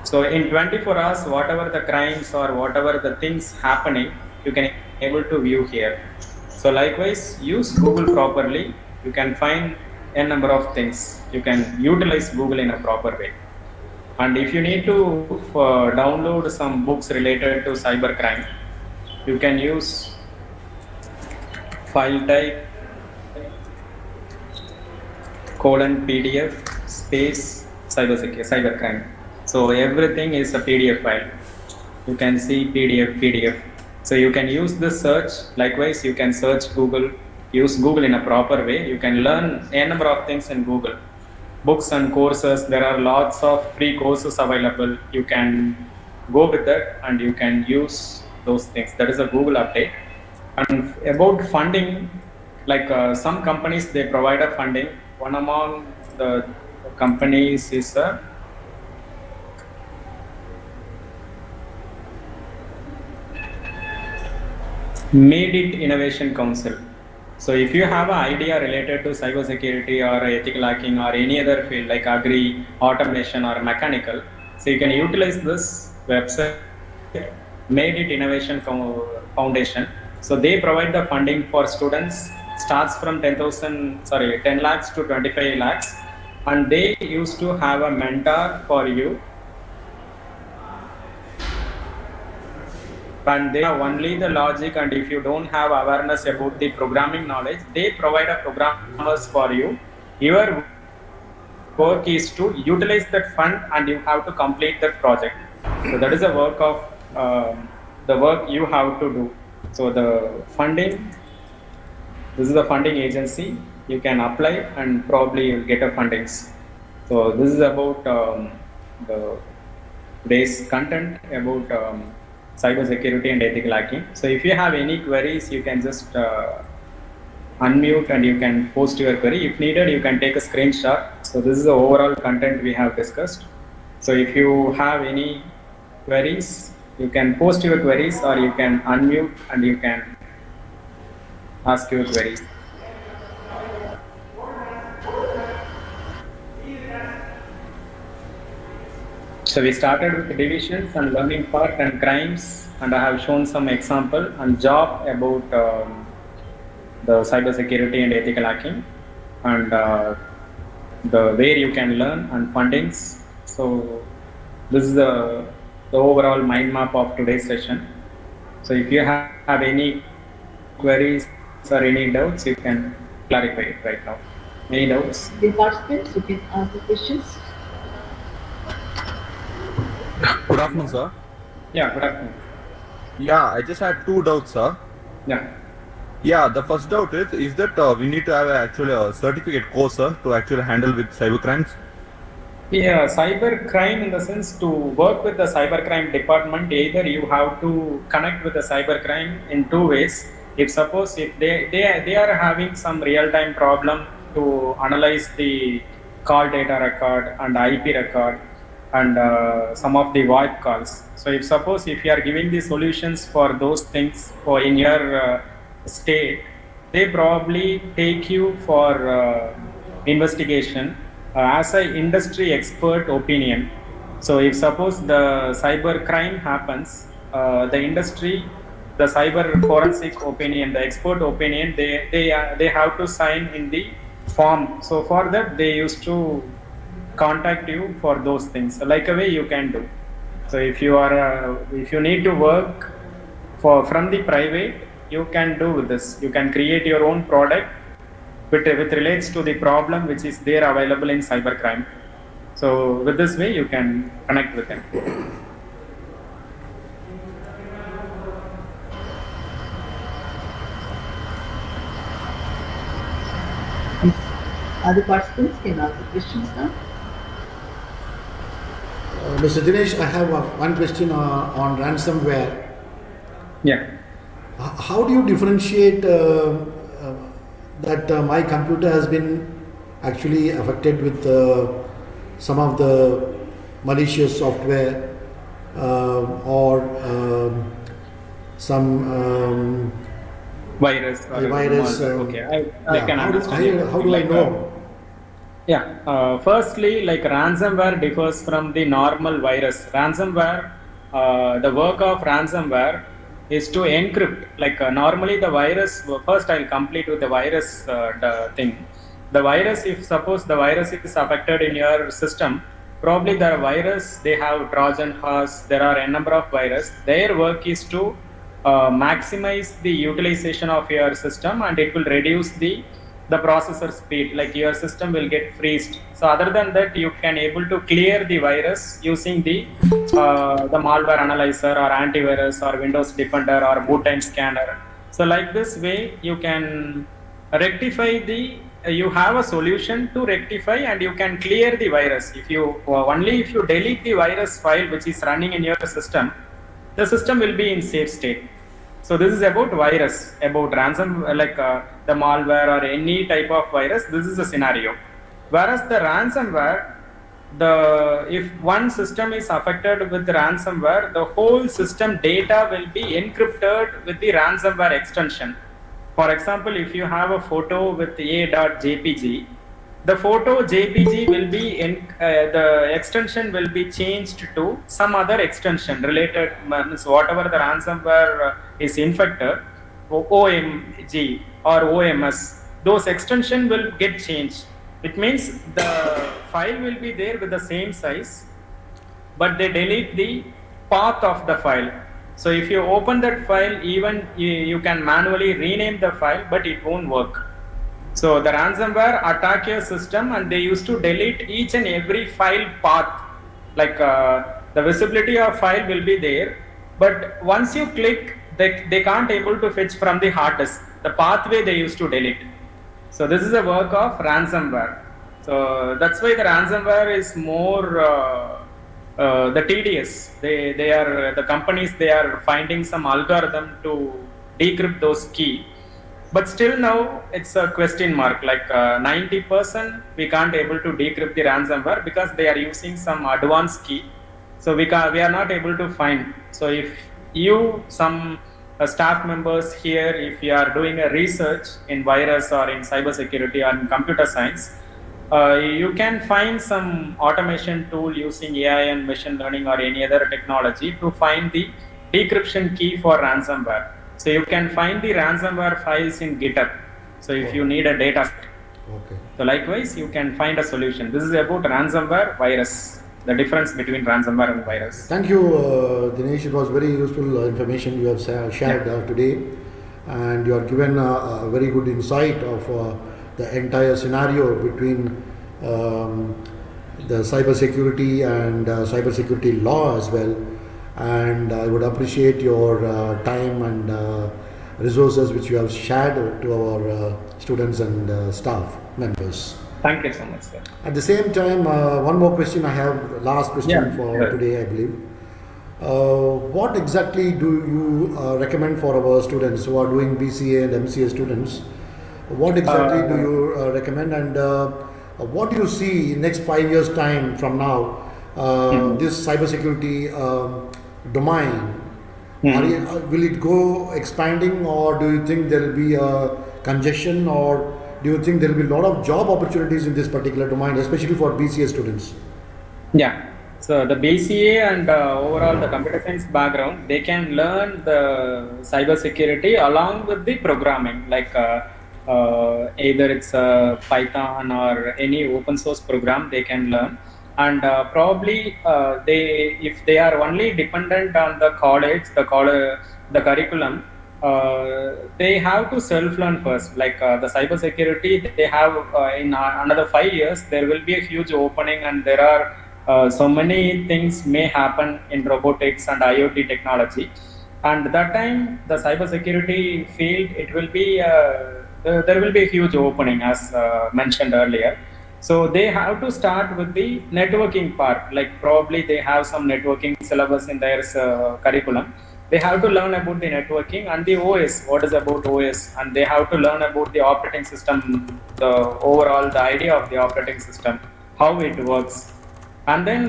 So in 24 hours, whatever the crimes or whatever the things happening, you can able to view here. So likewise, use Google properly. You can find a number of things. You can utilize Google in a proper way. And if you need to download some books related to cybercrime, you can use file type :PDF space cybercrime. So everything is a PDF file. You can see PDF. So you can use this search. Likewise, you can search Google. Use Google in a proper way. You can learn a number of things in Google. Books and courses, there are lots of free courses available. You can go with that and you can use those things. That is a Google update. And about funding, like some companies, they provide a funding. One among the companies is Made it Innovation Council. So if you have an idea related to cybersecurity or ethical hacking or any other field like agri, automation or mechanical, so you can utilize this website, Made it Innovation Foundation. So they provide the funding for students, starts from 10 lakhs to 25 lakhs, and they used to have a mentor for you, and they have only the logic, and if you don't have awareness about the programming knowledge, they provide a programmers for you. Your work is to utilize that fund and you have to complete that project. So that is the work of the work you have to do. So the funding, this is the funding agency, you can apply and probably you'll get a fundings. So this is about the today's content about cybersecurity and ethical hacking. So if you have any queries, you can just unmute and you can post your query. If needed, you can take a screenshot. So this is the overall content we have discussed. So if you have any queries, you can post your queries or you can unmute and you can ask your queries. So we started with divisions and learning part and crimes, and I have shown some example and job about the cybersecurity and ethical hacking, and the where you can learn and fundings. So this is the overall mind map of today's session. So if you have any queries or any doubts, you can clarify it right now. Any doubts? Dear participants, you can ask the questions. Good afternoon, sir. Yeah, good afternoon. Yeah, I just had two doubts, sir. Yeah. Yeah, the first doubt is that we need to have actually a certificate course, sir, to actually handle with cyber crimes? Yeah, cyber crime in the sense to work with the cyber crime department, either you have to connect with the cyber crime in two ways. If suppose if they are having some real-time problem to analyze the call data record and IP record and some of the VoIP calls. So if suppose if you are giving the solutions for those things for in your state, they probably take you for investigation as an industry expert opinion. So if suppose the cyber crime happens, the industry, the cyber forensic opinion, the expert opinion, they have to sign in the form. So for that they used to contact you for those things. So like a way you can do. So if you are if you need to work from the private, you can do with this. You can create your own product which relates to the problem which is there available in cybercrime. So with this way you can connect with them. Other participants can ask the questions now. Mr. Dinesh, I have one question on ransomware. Yeah. How do you differentiate that my computer has been actually affected with some of the malicious software or some Virus. Or virus? Okay, I can understand. How do I know? Yeah, firstly, like ransomware differs from the normal virus. Ransomware, the work of ransomware is to encrypt. Like normally the virus, first I'll complete with the virus thing. The virus, if suppose the virus is affected in your system, probably the virus, they have Trojan horse, there are a number of viruses. Their work is to maximize the utilization of your system, and it will reduce the processor speed, like your system will get freezed. So other than that, you can able to clear the virus using the malware analyzer or antivirus or Windows Defender or boot time scanner. So like this way, you can rectify you have a solution to rectify and you can clear the virus. If you only if you delete the virus file which is running in your system, the system will be in safe state. So this is about virus, about ransom, like the malware or any type of virus. This is the scenario. Whereas the ransomware, if one system is affected with ransomware, the whole system data will be encrypted with the ransomware extension. For example, if you have a photo with a.jpg, the photo jpg will be the extension will be changed to some other extension related, means whatever the ransomware is infected, omg or oms, those extension will get changed. It means the file will be there with the same size, but they delete the path of the file. So if you open that file, even you can manually rename the file, but it won't work. So the ransomware attack your system, and they used to delete each and every file path. Like the visibility of file will be there, but once you click, they can't able to fetch from the hard disk. The pathway they used to delete. So this is a work of ransomware. So that's why the ransomware is more the tedious. The companies, they are finding some algorithm to decrypt those key. But still now it's a question mark, like 90% we can't able to decrypt the ransomware because they are using some advanced key. So we are not able to find. So if you, some staff members here, if you are doing a research in virus or in cybersecurity or in computer science, you can find some automation tool using AI and machine learning or any other technology to find the decryption key for ransomware. So you can find the ransomware files in GitHub. So if you need a data set. Okay. So likewise, you can find a solution. This is about ransomware, virus, the difference between ransomware and virus. Thank you, Dinesh. It was very useful information you have shared today, and you have given a very good insight of the entire scenario between the cybersecurity and cybersecurity law as well. And I would appreciate your time and resources which you have shared to our students and staff members. Thank you so much, sir. At the same time, one more question I have, last question for today, I believe. What exactly do you recommend for our students who are doing BCA and MCA students? What exactly do you recommend, and what do you see in next 5 years time from now, this cybersecurity domain? Will it go expanding, or do you think there will be a congestion, or do you think there will be a lot of job opportunities in this particular domain, especially for BCA students? Yeah. So the BCA and overall the computer science background, they can learn the cybersecurity along with the programming, like either it's Python or any open source program they can learn. And probably if they are only dependent on the college, the curriculum, they have to self-learn first. Like the cybersecurity, they have in another 5 years, there will be a huge opening, and there are so many things may happen in robotics and IoT technology. And that time, the cybersecurity field, it will be there will be a huge opening, as mentioned earlier. So they have to start with the networking part. Like probably they have some networking syllabus in their curriculum. They have to learn about the networking and the OS, what is about OS, and they have to learn about the operating system, the overall, the idea of the operating system, how it works. And then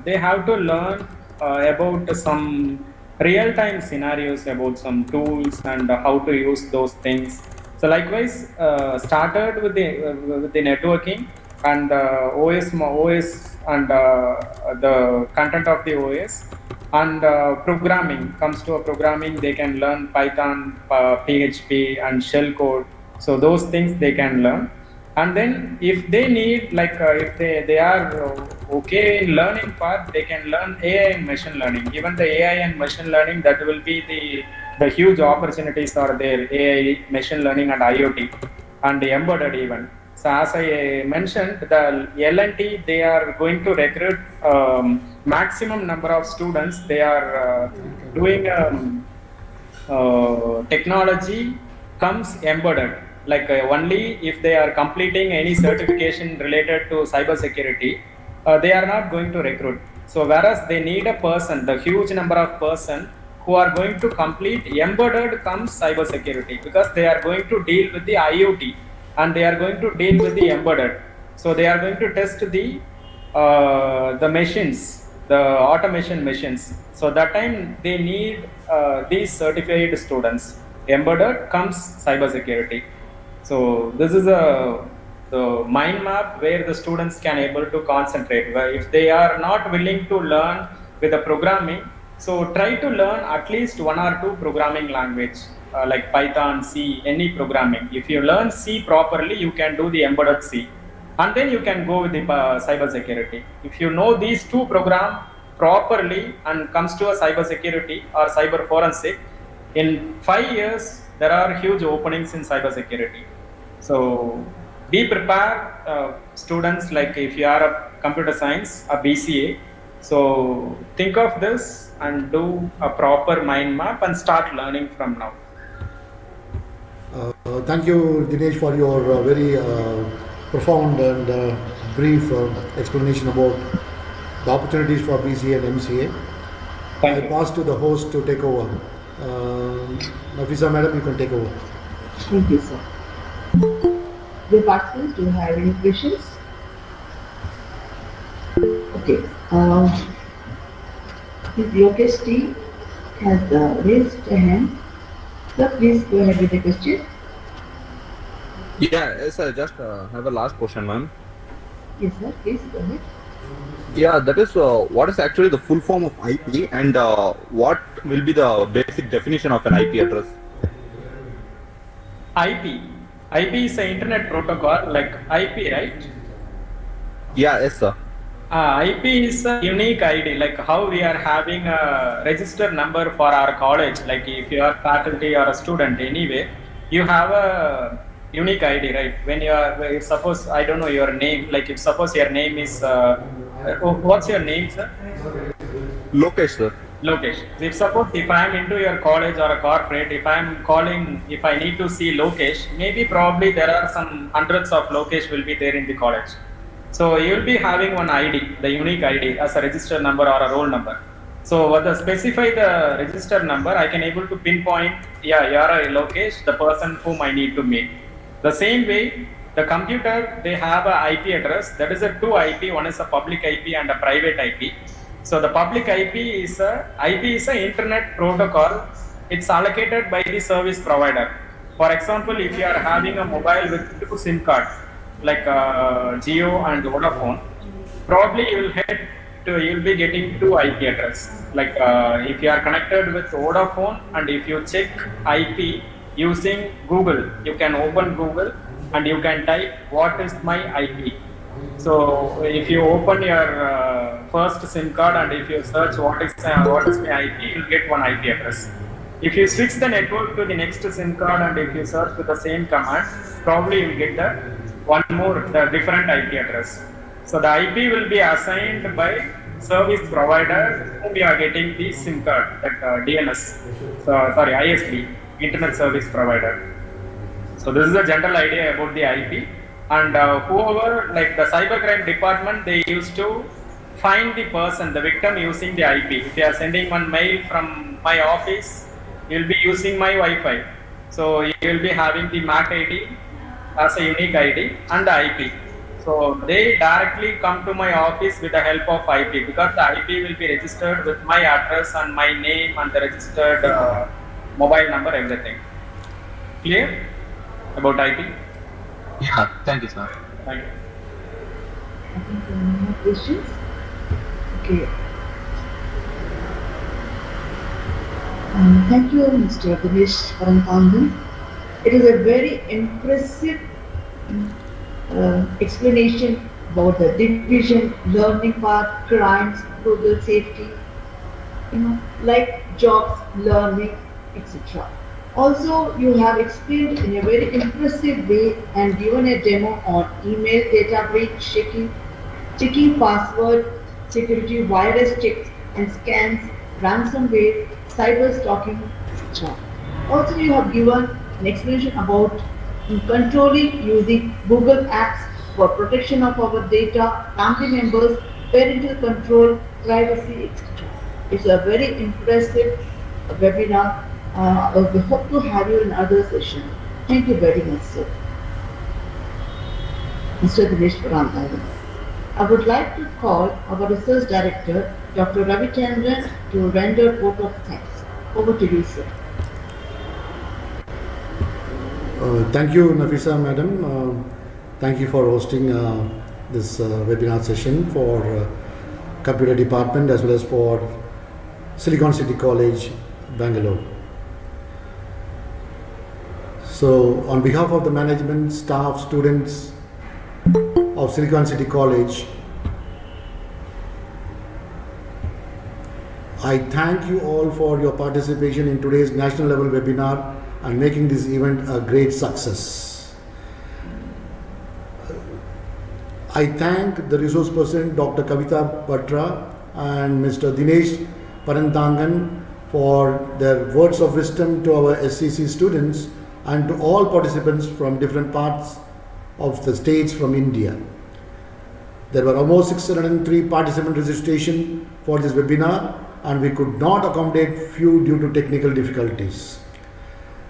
they have to learn about some real-time scenarios, about some tools and how to use those things. So likewise, started with the networking and OS and the content of the OS, and programming. Comes to a programming, they can learn Python, PHP and shell code. So those things they can learn. And then if they need, like if they are okay in learning part, they can learn AI and machine learning. Even the AI and machine learning, that will be the huge opportunities are there, AI, machine learning and IoT and embedded even. So as I mentioned, the L&T, they are going to recruit maximum number of students. They are doing technology comes embedded. Like only if they are completing any certification related to cybersecurity, they are not going to recruit. So whereas they need a person, the huge number of person who are going to complete embedded comes cybersecurity, because they are going to deal with the IoT and they are going to deal with the embedded. So they are going to test the the machines, the automation machines. So that time they need these certified students. Embedded comes cybersecurity. So this is the mind map where the students can able to concentrate. Where if they are not willing to learn with the programming, so try to learn at least one or two programming language like Python, C, any programming. If you learn C properly, you can do the embedded C, and then you can go with the cyber security. If you know these two program properly and comes to a cyber security or cyber forensic, in 5 years there are huge openings in cyber security. So be prepared, students. Like if you are a computer science, a BCA, so think of this and do a proper mind map and start learning from now. Thank you, Dinesh, for your very profound and brief explanation about the opportunities for BCA and MCA. I pass to the host to take over. Nafisa madam, you can take over. Thank you, sir. Dear participants, do you have any questions? Okay. Lokesh T has raised a hand. Sir, please go ahead with the question. Yeah, yes, I just have a last question, ma'am. Yes, sir. Please go ahead. Yeah, that is what is actually the full form of IP, and what will be the basic definition of an IP address? IP is an internet protocol like IP, right? Yeah, yes, sir. IP is a unique ID, like how we are having a register number for our college. Like if you are faculty or a student anyway, you have a unique ID, right? When you are, if suppose, I don't know your name, like if suppose your name is, what's your name, sir? Lokesh, sir. Lokesh. If suppose if I am into your college or a corporate, if I am calling, if I need to see Lokesh, maybe probably there are some hundreds of Lokesh will be there in the college. So you will be having one ID, the unique ID as a register number or a roll number. So what the specify the register number, I can able to pinpoint, yeah, you are a Lokesh, the person whom I need to meet. The same way, the computer, they have a IP address. That is a two IP. One is a public IP and a private IP. So the public IP is a internet protocol. It's allocated by the service provider. For example, if you are having a mobile with two SIM cards, like Geo and Vodafone, probably you will be getting two IP address. Like if you are connected with Vodafone, and if you check IP using Google, you can open Google and you can type what is my IP. So if you open your first SIM card and if you search what is my IP, you will get one IP address. If you switch the network to the next SIM card and if you search with the same command, probably you will get the different IP address. So the IP will be assigned by service provider whom we are getting the SIM card, like ISP, Internet Service Provider. So this is a general idea about the IP. And whoever, like the cybercrime department, they used to find the person, the victim, using the IP. If you are sending one mail from my office, you will be using my Wi-Fi. So you will be having the MAC ID as a unique ID and the IP. So they directly come to my office with the help of IP, because the IP will be registered with my address and my name and the registered mobile number, everything. Clear about IP? Yeah, thank you, sir. Thank you. I think there are no more questions. Okay. Thank you, Mr. Dinesh Parantangan. It is a very impressive explanation about the division, learning part, crimes, total safety, like jobs, learning, etc. Also, you have explained in a very impressive way and given a demo on email data breach checking password, security, virus checks and scans, ransomware, cyber stalking, etc. Also, you have given an explanation about controlling using Google Apps for protection of our data, family members, parental control, privacy, etc. It's a very impressive webinar. We hope to have you in other session. Thank you very much, sir. Mr. Dinesh Parantangan. I would like to call our Research Director, Dr. Ravi Chandran, to render vote of thanks. Over to you, sir. Thank you, Nafisa Madam. Thank you for hosting this webinar session for Computer Department as well as for Silicon City College, Bangalore. So, on behalf of the management, staff, students of Silicon City College, I thank you all for your participation in today's national level webinar and making this event a great success. I thank the resource person Dr. Kavita Batra and Mr. Dinesh Parantangan for their words of wisdom to our SCC students and to all participants from different parts of the states from India. There were almost 603 participant registration for this webinar and we could not accommodate few due to technical difficulties.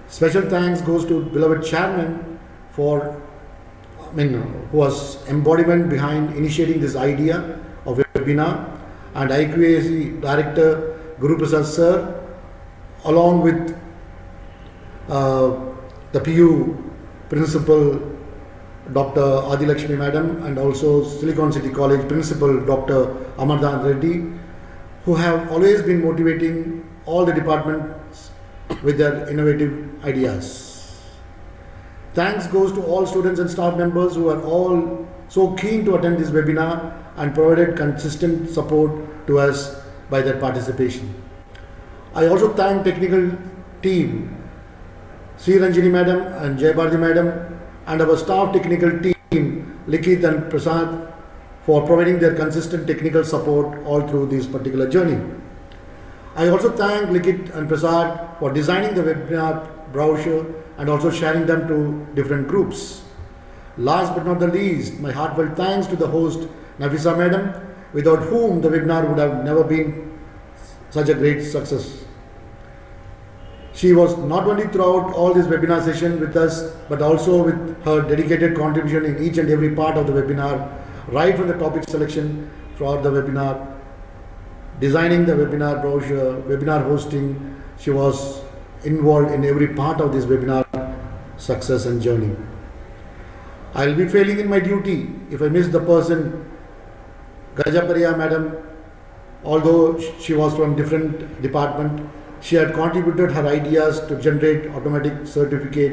Special thanks goes to beloved chairman for who was embodiment behind initiating this idea of webinar, and IQAC director Guru Prasad sir, along with the PU principal Dr. Adilakshmi madam and also Silicon City College principal Dr. Amarnath Reddy, who have always been motivating all the departments with their innovative ideas. Thanks goes to all students and staff members who are all so keen to attend this webinar and provided consistent support to us by their participation. I also thank technical team, Sri Ranjini madam and Jai Bharati madam, and our staff technical team, Likith and Prasad, for providing their consistent technical support all through this particular journey. I also thank Likith and Prasad for designing the webinar brochure and also sharing them to different groups. Last but not the least, my heartfelt thanks to the host Nafisa madam, without whom the webinar would have never been such a great success. She was not only throughout all this webinar session with us, but also with her dedicated contribution in each and every part of the webinar, right from the topic selection for the webinar, designing the webinar brochure, webinar hosting. She was involved in every part of this webinar success and journey. I will be failing in my duty if I miss the person Gajapariya madam. Although she was from different department, she had contributed her ideas to generate automatic certificate